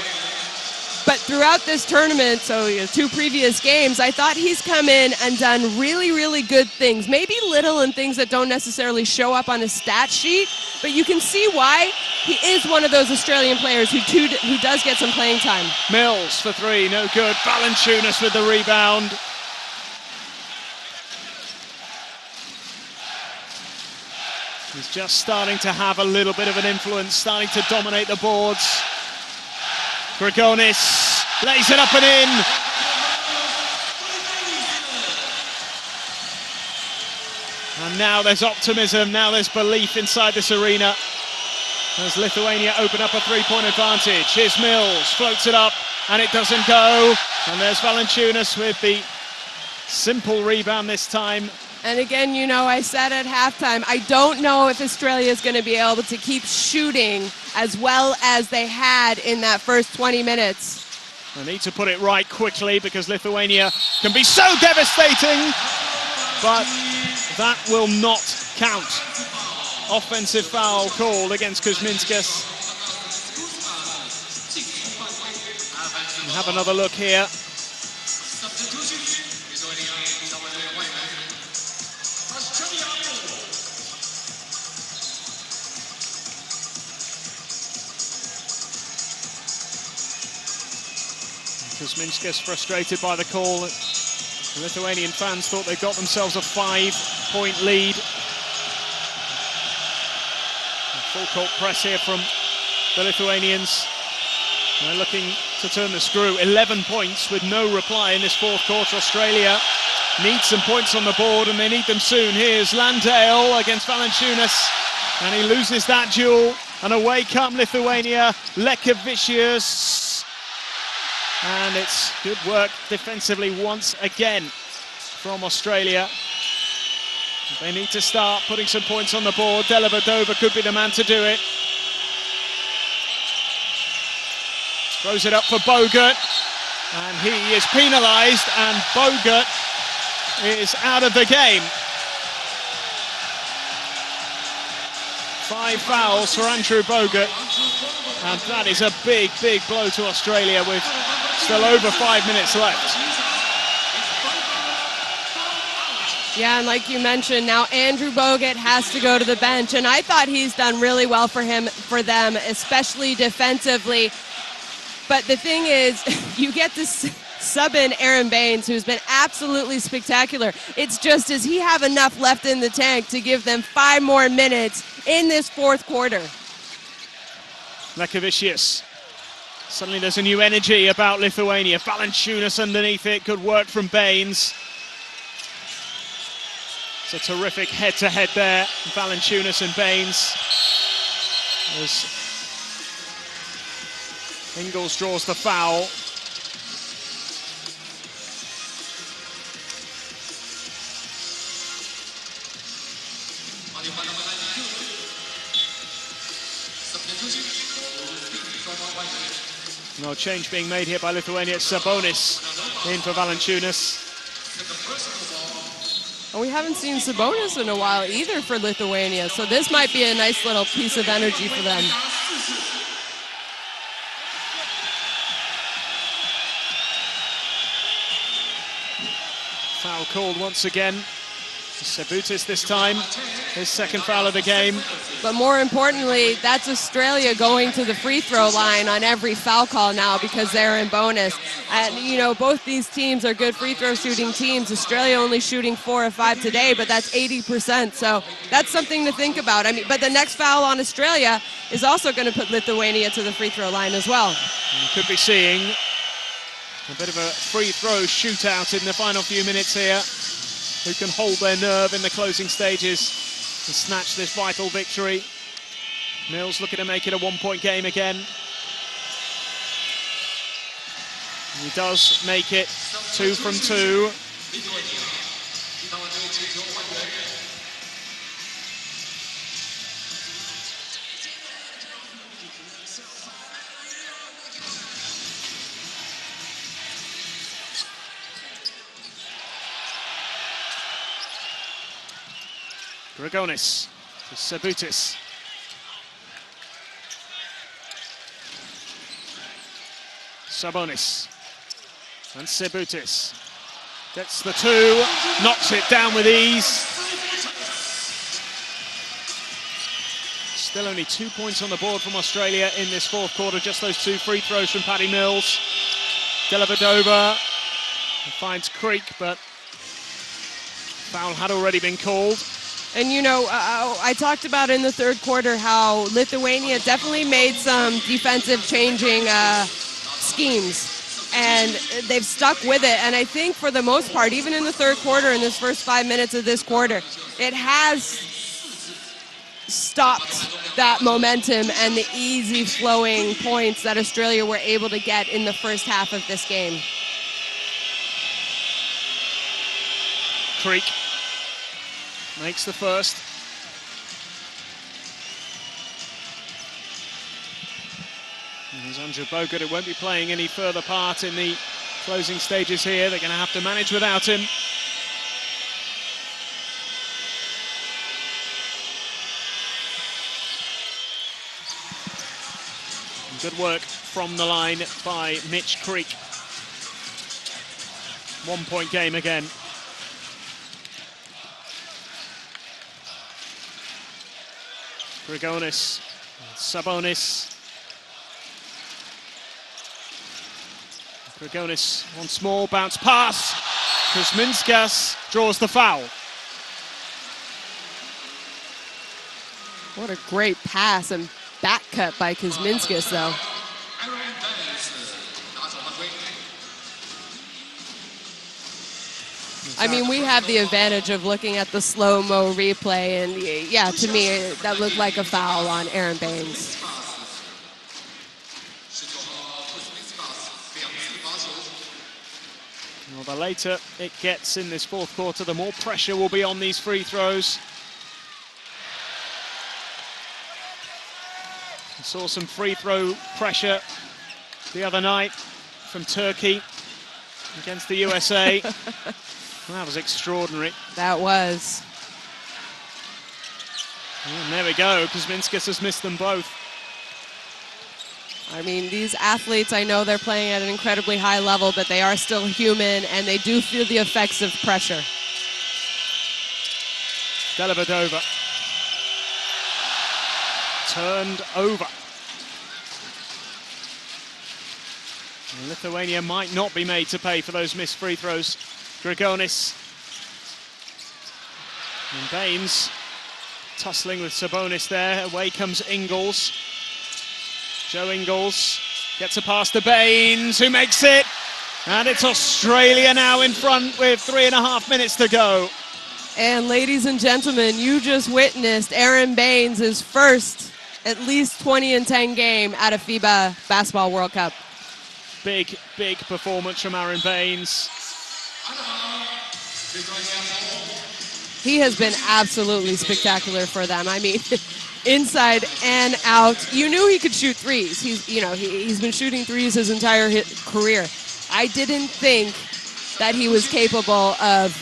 But throughout this tournament, so 2 previous games, I thought he's come in and done really, really good things. Maybe little and things that don't necessarily show up on his stat sheet, but you can see why he is one of those Australian players who does get some playing time. Mills for 3, no good. Valanciunas with the rebound. He's just starting to have a little bit of an influence, starting to dominate the boards. Grigonis lays it up and in. And now there's optimism, now there's belief inside this arena. As Lithuania open up a 3-point advantage. Here's Mills, floats it up, and it doesn't go. And there's Valanciunas with the simple rebound this time. And again, I said at halftime, I don't know if Australia is going to be able to keep shooting as well as they had in that first 20 minutes. They need to put it right quickly because Lithuania can be so devastating, but that will not count. Offensive foul called against Kuzminskas. Have another look here. Kuzminskas frustrated by the call. The Lithuanian fans thought they got themselves a 5-point lead. A full court press here from the Lithuanians. They're looking to turn the screw. 11 points with no reply in this fourth quarter. Australia needs some points on the board, and they need them soon. Here's Landale against Valanciunas, and he loses that duel. And away come Lithuania. Lekavicius. And it's good work defensively once again from Australia. They need to start putting some points on the board. Dellavedova could be the man to do it. Throws it up for Bogut, and he is penalised, and Bogut is out of the game. 5 fouls for Andrew Bogut, and that is a big, big blow to Australia with still over 5 minutes left. Yeah, and like you mentioned, now Andrew Bogut has to go to the bench, and I thought he's done really well for them, especially defensively. But the thing is, you get to sub in Aaron Baines, who's been absolutely spectacular. It's just, does he have enough left in the tank to give them 5 more minutes in this fourth quarter? Lekavicius. Suddenly there's a new energy about Lithuania. Valanciunas underneath it. Good work from Baines. It's a terrific head-to-head there. Valanciunas and Baines. As Ingles draws the foul. No change being made here by Lithuania. It's Sabonis in for Valanciunas. And we haven't seen Sabonis in a while either for Lithuania, so this might be a nice little piece of energy for them. Foul called once again. Sebutis this time, his second foul of the game. But more importantly, that's Australia going to the free throw line on every foul call now because they're in bonus. And, you know, both these teams are good free throw shooting teams. Australia only shooting 4 of 5 today, but that's 80%. So that's something to think about. I mean, but the next foul on Australia is also going to put Lithuania to the free throw line as well. You could be seeing a bit of a free throw shootout in the final few minutes here. Who can hold their nerve in the closing stages and snatch this vital victory. Mills looking to make it a one-point game again. He does make it 2 from 2. Grigonis to Sebutis. Sabonis and Sebutis gets the 2, knocks it down with ease. Still only 2 points on the board from Australia in this fourth quarter, just those 2 free throws from Paddy Mills. Dellavedova finds Creek, but foul had already been called. And, you know, I talked about in the third quarter how Lithuania definitely made some defensive changing schemes, and they've stuck with it. And I think for the most part, even in the third quarter, in this first 5 minutes of this quarter, it has stopped that momentum and the easy flowing points that Australia were able to get in the first half of this game. Creek makes the first. There's Andrew Bogut, who won't be playing any further part in the closing stages here. They're going to have to manage without him. Good work from the line by Mitch Creek. 1 point game again. Grigonis, Sabonis. Grigonis once more, bounce pass. Kuzminskas draws the foul. What a great pass and back cut by Kuzminskas, though. I mean, we have the advantage of looking at the slow-mo replay, and yeah, to me, that looked like a foul on Aaron Baines. Well, the later it gets in this fourth quarter, the more pressure will be on these free throws. We saw some free throw pressure the other night from Turkey against the USA. That was extraordinary. That was. And there we go, Kuzminskas has missed them both. I mean, these athletes, I know they're playing at an incredibly high level, but they are still human, and they do feel the effects of pressure. Dellavedova. Turned over. And Lithuania might not be made to pay for those missed free throws. Grigonis. And Baines tussling with Sabonis there. Away comes Ingles. Joe Ingles gets a pass to Baines, who makes it. And it's Australia now in front with 3.5 minutes to go. And ladies and gentlemen, you just witnessed Aaron Baines' first at least 20-10 game at a FIBA Basketball World Cup. Big, big performance from Aaron Baines. He has been absolutely spectacular for them. I mean, inside and out. You knew he could shoot threes. He's been shooting threes his entire career. I didn't think that he was capable of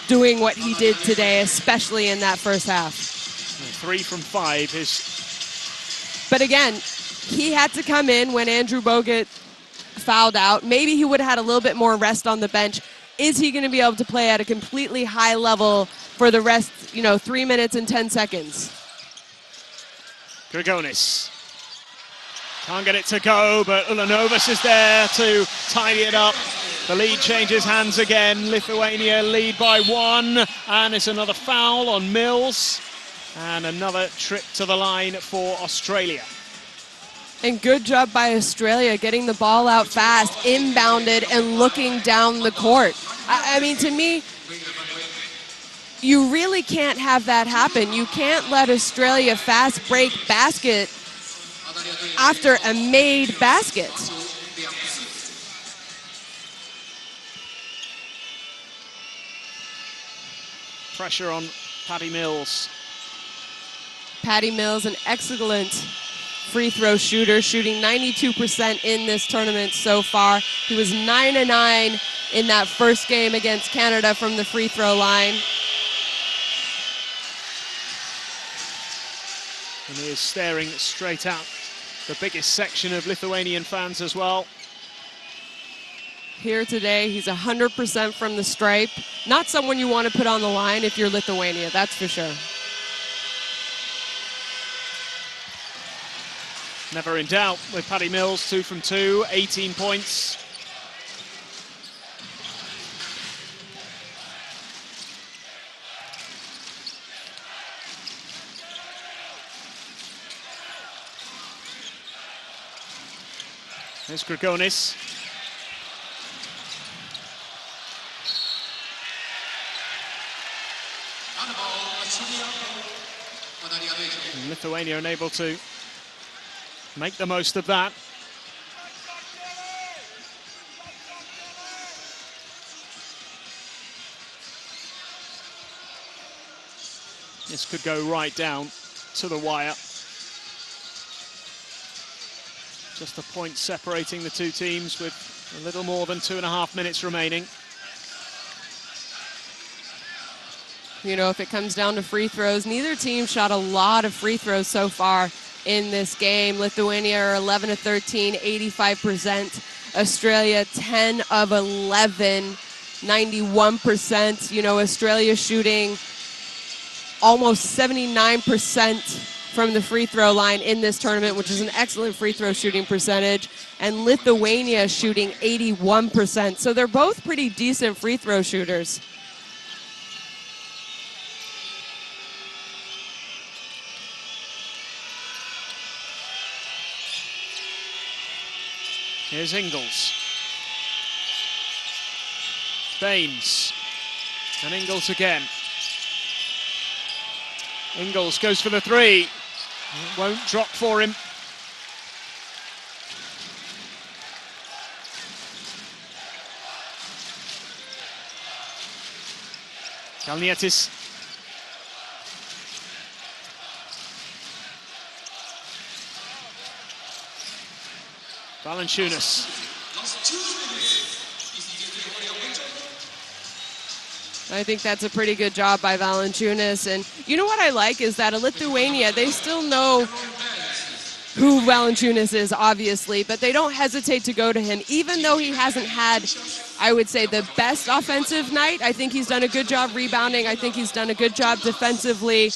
doing what he did today, especially in that first half. 3 from 5. But again, he had to come in when Andrew Bogut fouled out. Maybe he would have had a little bit more rest on the bench. is he going to be able to play at a completely high level for the rest, 3 minutes and 10 seconds? Grigonis can't get it to go, but Ulanovas is there to tidy it up. The lead changes hands again. Lithuania lead by 1, and it's another foul on Mills, and another trip to the line for Australia. And good job by Australia getting the ball out fast, inbounded, and looking down the court. I mean, to me, you really can't have that happen. You can't let Australia fast break basket after a made basket. Pressure on Patty Mills. Patty Mills, an excellent free throw shooter, shooting 92% in this tournament so far. He was 9-9 in that first game against Canada from the free throw line. And he is staring straight out the biggest section of Lithuanian fans as well. Here today, he's 100% from the stripe. Not someone you want to put on the line if you're Lithuania, that's for sure. Never in doubt with Patty Mills, 2 from 2, 18 points. There's Grigonis. And Lithuania unable to make the most of that. This could go right down to the wire. Just a point separating the two teams with a little more than 2.5 minutes remaining. If it comes down to free throws, neither team shot a lot of free throws so far in this game. Lithuania are 11 of 13, 85%. Australia 10 of 11, 91%. Australia shooting almost 79% from the free throw line in this tournament, which is an excellent free throw shooting percentage. And Lithuania shooting 81%. So they're both pretty decent free throw shooters. Here's Ingles. Baines. And Ingles again. Ingles goes for the 3. It won't drop for him. Kalnietis. Valanciunas. I think that's a pretty good job by Valanciunas. And you know what I like is that Lithuania, they still know who Valanciunas is, obviously, but they don't hesitate to go to him. Even though he hasn't had, I would say, the best offensive night, I think he's done a good job rebounding. I think he's done a good job defensively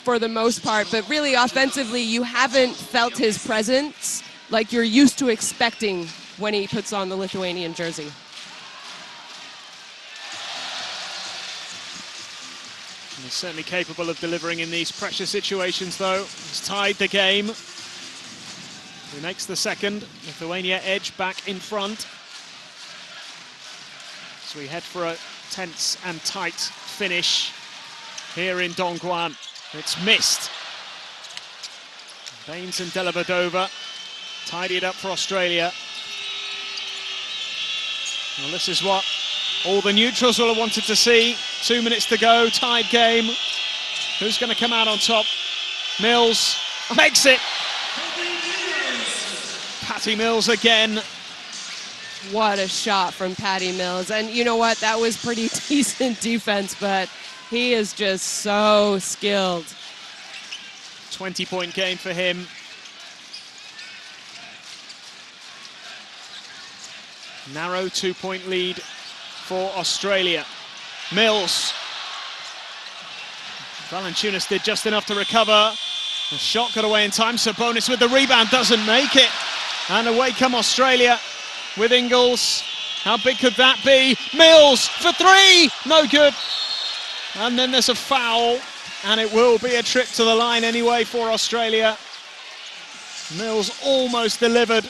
for the most part. But really, offensively, you haven't felt his presence like you're used to expecting when he puts on the Lithuanian jersey. He's certainly capable of delivering in these pressure situations, though. He's tied the game. He makes the second. Lithuania edge back in front. So we head for a tense and tight finish here in Dongguan. It's missed. Baines and Delabadova tidy it up for Australia. Well, this is what all the neutrals will have wanted to see. 2 minutes to go, tied game. Who's going to come out on top? Mills makes it. Patty Mills again. What a shot from Patty Mills. And you know what? That was pretty decent defense, but he is just so skilled. 20-point game for him. Narrow 2-point lead for Australia. Mills. Valanciunas did just enough to recover. The shot got away in time. Sabonis with the rebound, doesn't make it. And away come Australia with Ingles. How big could that be? Mills for three, no good. And then there's a foul, and it will be a trip to the line anyway for Australia. Mills almost delivered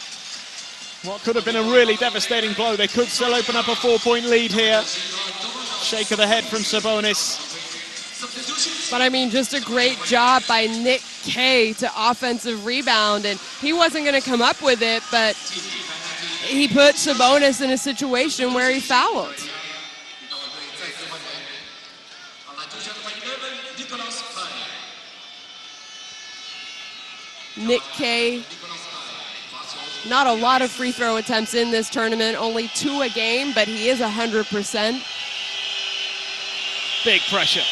what could have been a really devastating blow. They could still open up a 4-point lead here. Shake of the head from Sabonis. But I mean, just a great job by Nick Kay to offensive rebound, and he wasn't going to come up with it, but he put Sabonis in a situation where he fouled. Nick Kay, not a lot of free throw attempts in this tournament, only 2 a game, but he is 100%. Big pressure.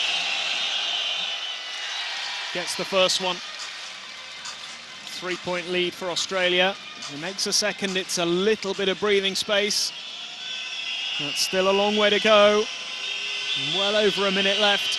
Gets the first one. 3-point lead for Australia. If he makes a second, it's a little bit of breathing space. That's still a long way to go. Well over a minute left.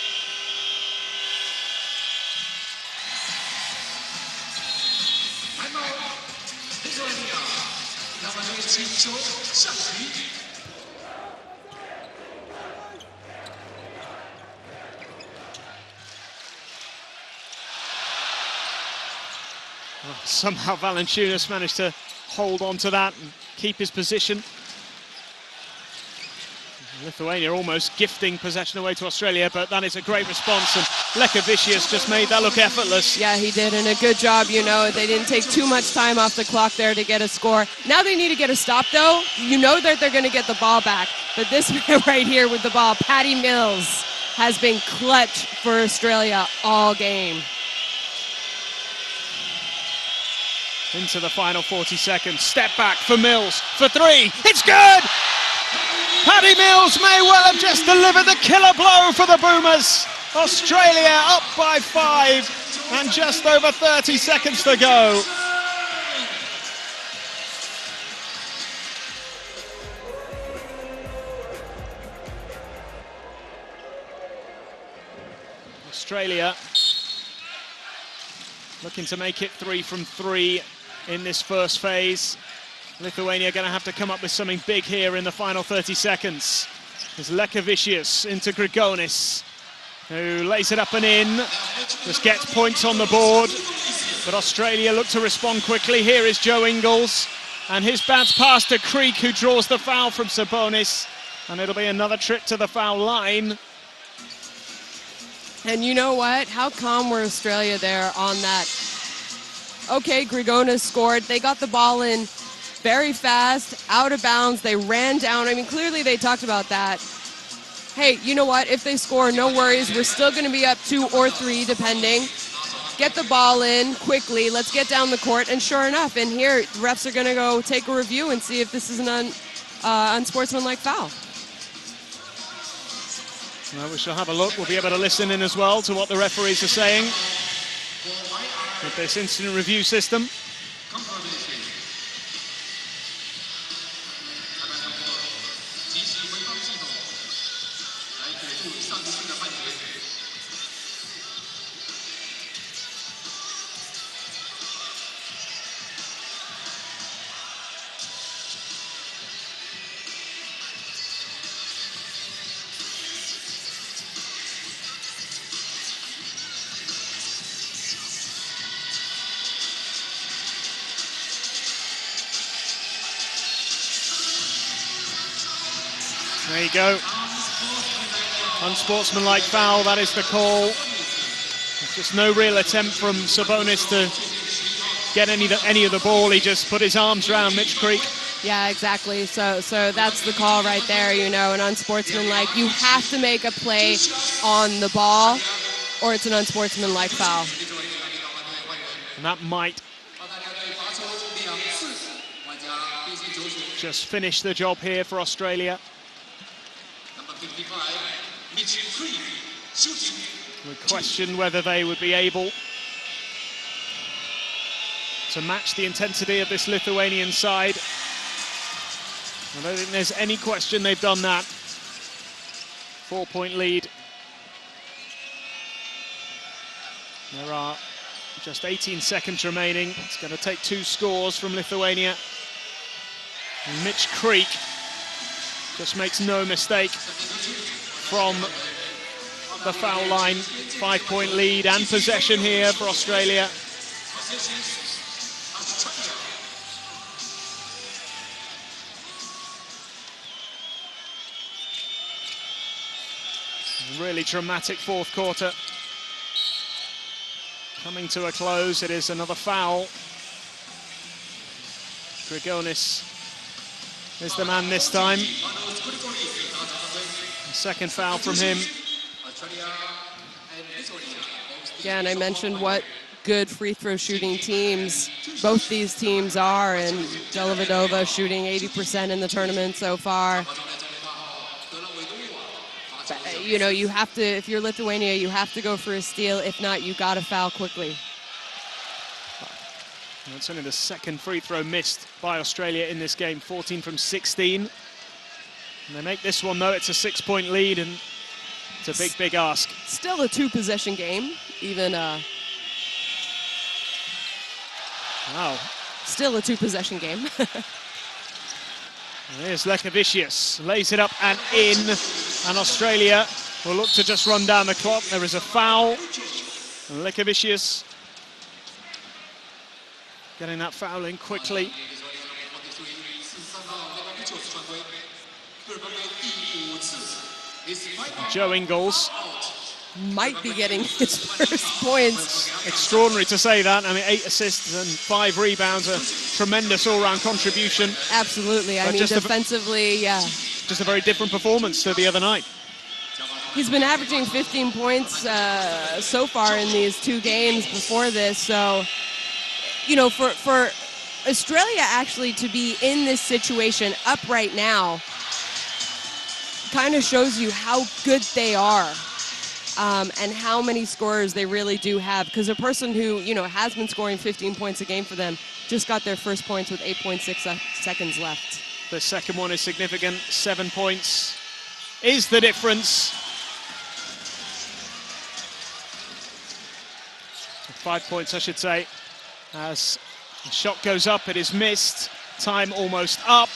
Somehow Valanciunas managed to hold on to that and keep his position. Lithuania almost gifting possession away to Australia, but that is a great response, and Lekavicius just made that look effortless. Yeah, he did, and a good job, you know. They didn't take too much time off the clock there to get a score. Now they need to get a stop, though. You know that they're going to get the ball back, but this man right here with the ball, Patty Mills, has been clutch for Australia all game. Into the final 40 seconds. Step back for Mills for three. It's good! Paddy Mills may well have just delivered the killer blow for the Boomers. Australia up by 5 and just over 30 seconds to go. Australia looking to make it 3 from 3 in this first phase. Lithuania going to have to come up with something big here in the final 30 seconds. There's Lekavicius into Grigonis, who lays it up and in, just gets points on the board. But Australia look to respond quickly. Here is Joe Ingles, and his bounce pass to Creek, who draws the foul from Sabonis. And it'll be another trip to the foul line. And you know what? How calm were Australia there on that? Okay, Grigonis scored. They got the ball in very fast, out of bounds. They ran down. I mean, clearly they talked about that. Hey, you know what? If they score, no worries. We're still going to be up 2 or 3, depending. Get the ball in quickly. Let's get down the court. And sure enough, in here, the refs are going to go take a review and see if this is an unsportsmanlike foul. Well, we shall have a look. We'll be able to listen in as well to what the referees are saying with this instant review system. There you go. Unsportsmanlike foul, that is the call. There's just no real attempt from Sabonis to get any of the ball. He just put his arms around Mitch Creek. Yeah, exactly. So that's the call right there, you know, an unsportsmanlike. You have to make a play on the ball or it's an unsportsmanlike foul. And that might just finish the job here for Australia. We question whether they would be able to match the intensity of this Lithuanian side. I don't think there's any question they've done that. 4-point lead. There are just 18 seconds remaining. It's going to take 2 scores from Lithuania. And Mitch Creek just makes no mistake from the foul line. 5-point lead and possession here for Australia. Really dramatic fourth quarter. Coming to a close, it is another foul. Grigonis is the man this time. Second foul from him. Yeah, and I mentioned what good free throw shooting teams both these teams are, and Dellavedova shooting 80% in the tournament so far. You know, you have to, if you're Lithuania, you have to go for a steal. If not, you got to foul quickly. That's only the second free throw missed by Australia in this game, 14 from 16. And they make this one, though. It's a 6-point lead, and it's a big, big ask. Still a 2-possession game, even. Wow. Still a 2-possession game. There's Lekavicius, lays it up and in, and Australia will look to just run down the clock. There is a foul, and Lekavicius getting that foul in quickly. Joe Ingles might be getting his first points. It's extraordinary to say that. I mean, 8 assists and 5 rebounds, a tremendous all-round contribution. Absolutely. I mean, defensively, yeah. Just a very different performance to the other night. He's been averaging 15 points so far in these 2 games before this. So, you know, for Australia actually to be in this situation up right now kind of shows you how good they are. And how many scorers they really do have. Because a person who, you know, has been scoring 15 points a game for them just got their first points with 8.6 seconds left. The second one is significant. 7 points is the difference. 5 points, I should say. As the shot goes up, it is missed. Time almost up.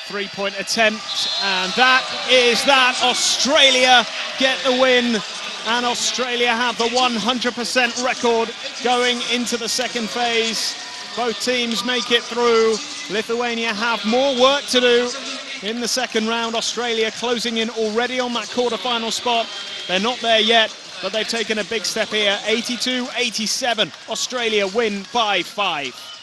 3-point attempt. And that is that. Australia get the win. And Australia have the 100% record going into the second phase. Both teams make it through. Lithuania have more work to do in the second round. Australia closing in already on that quarterfinal spot. They're not there yet, but they've taken a big step here. 82-87. Australia win by 5.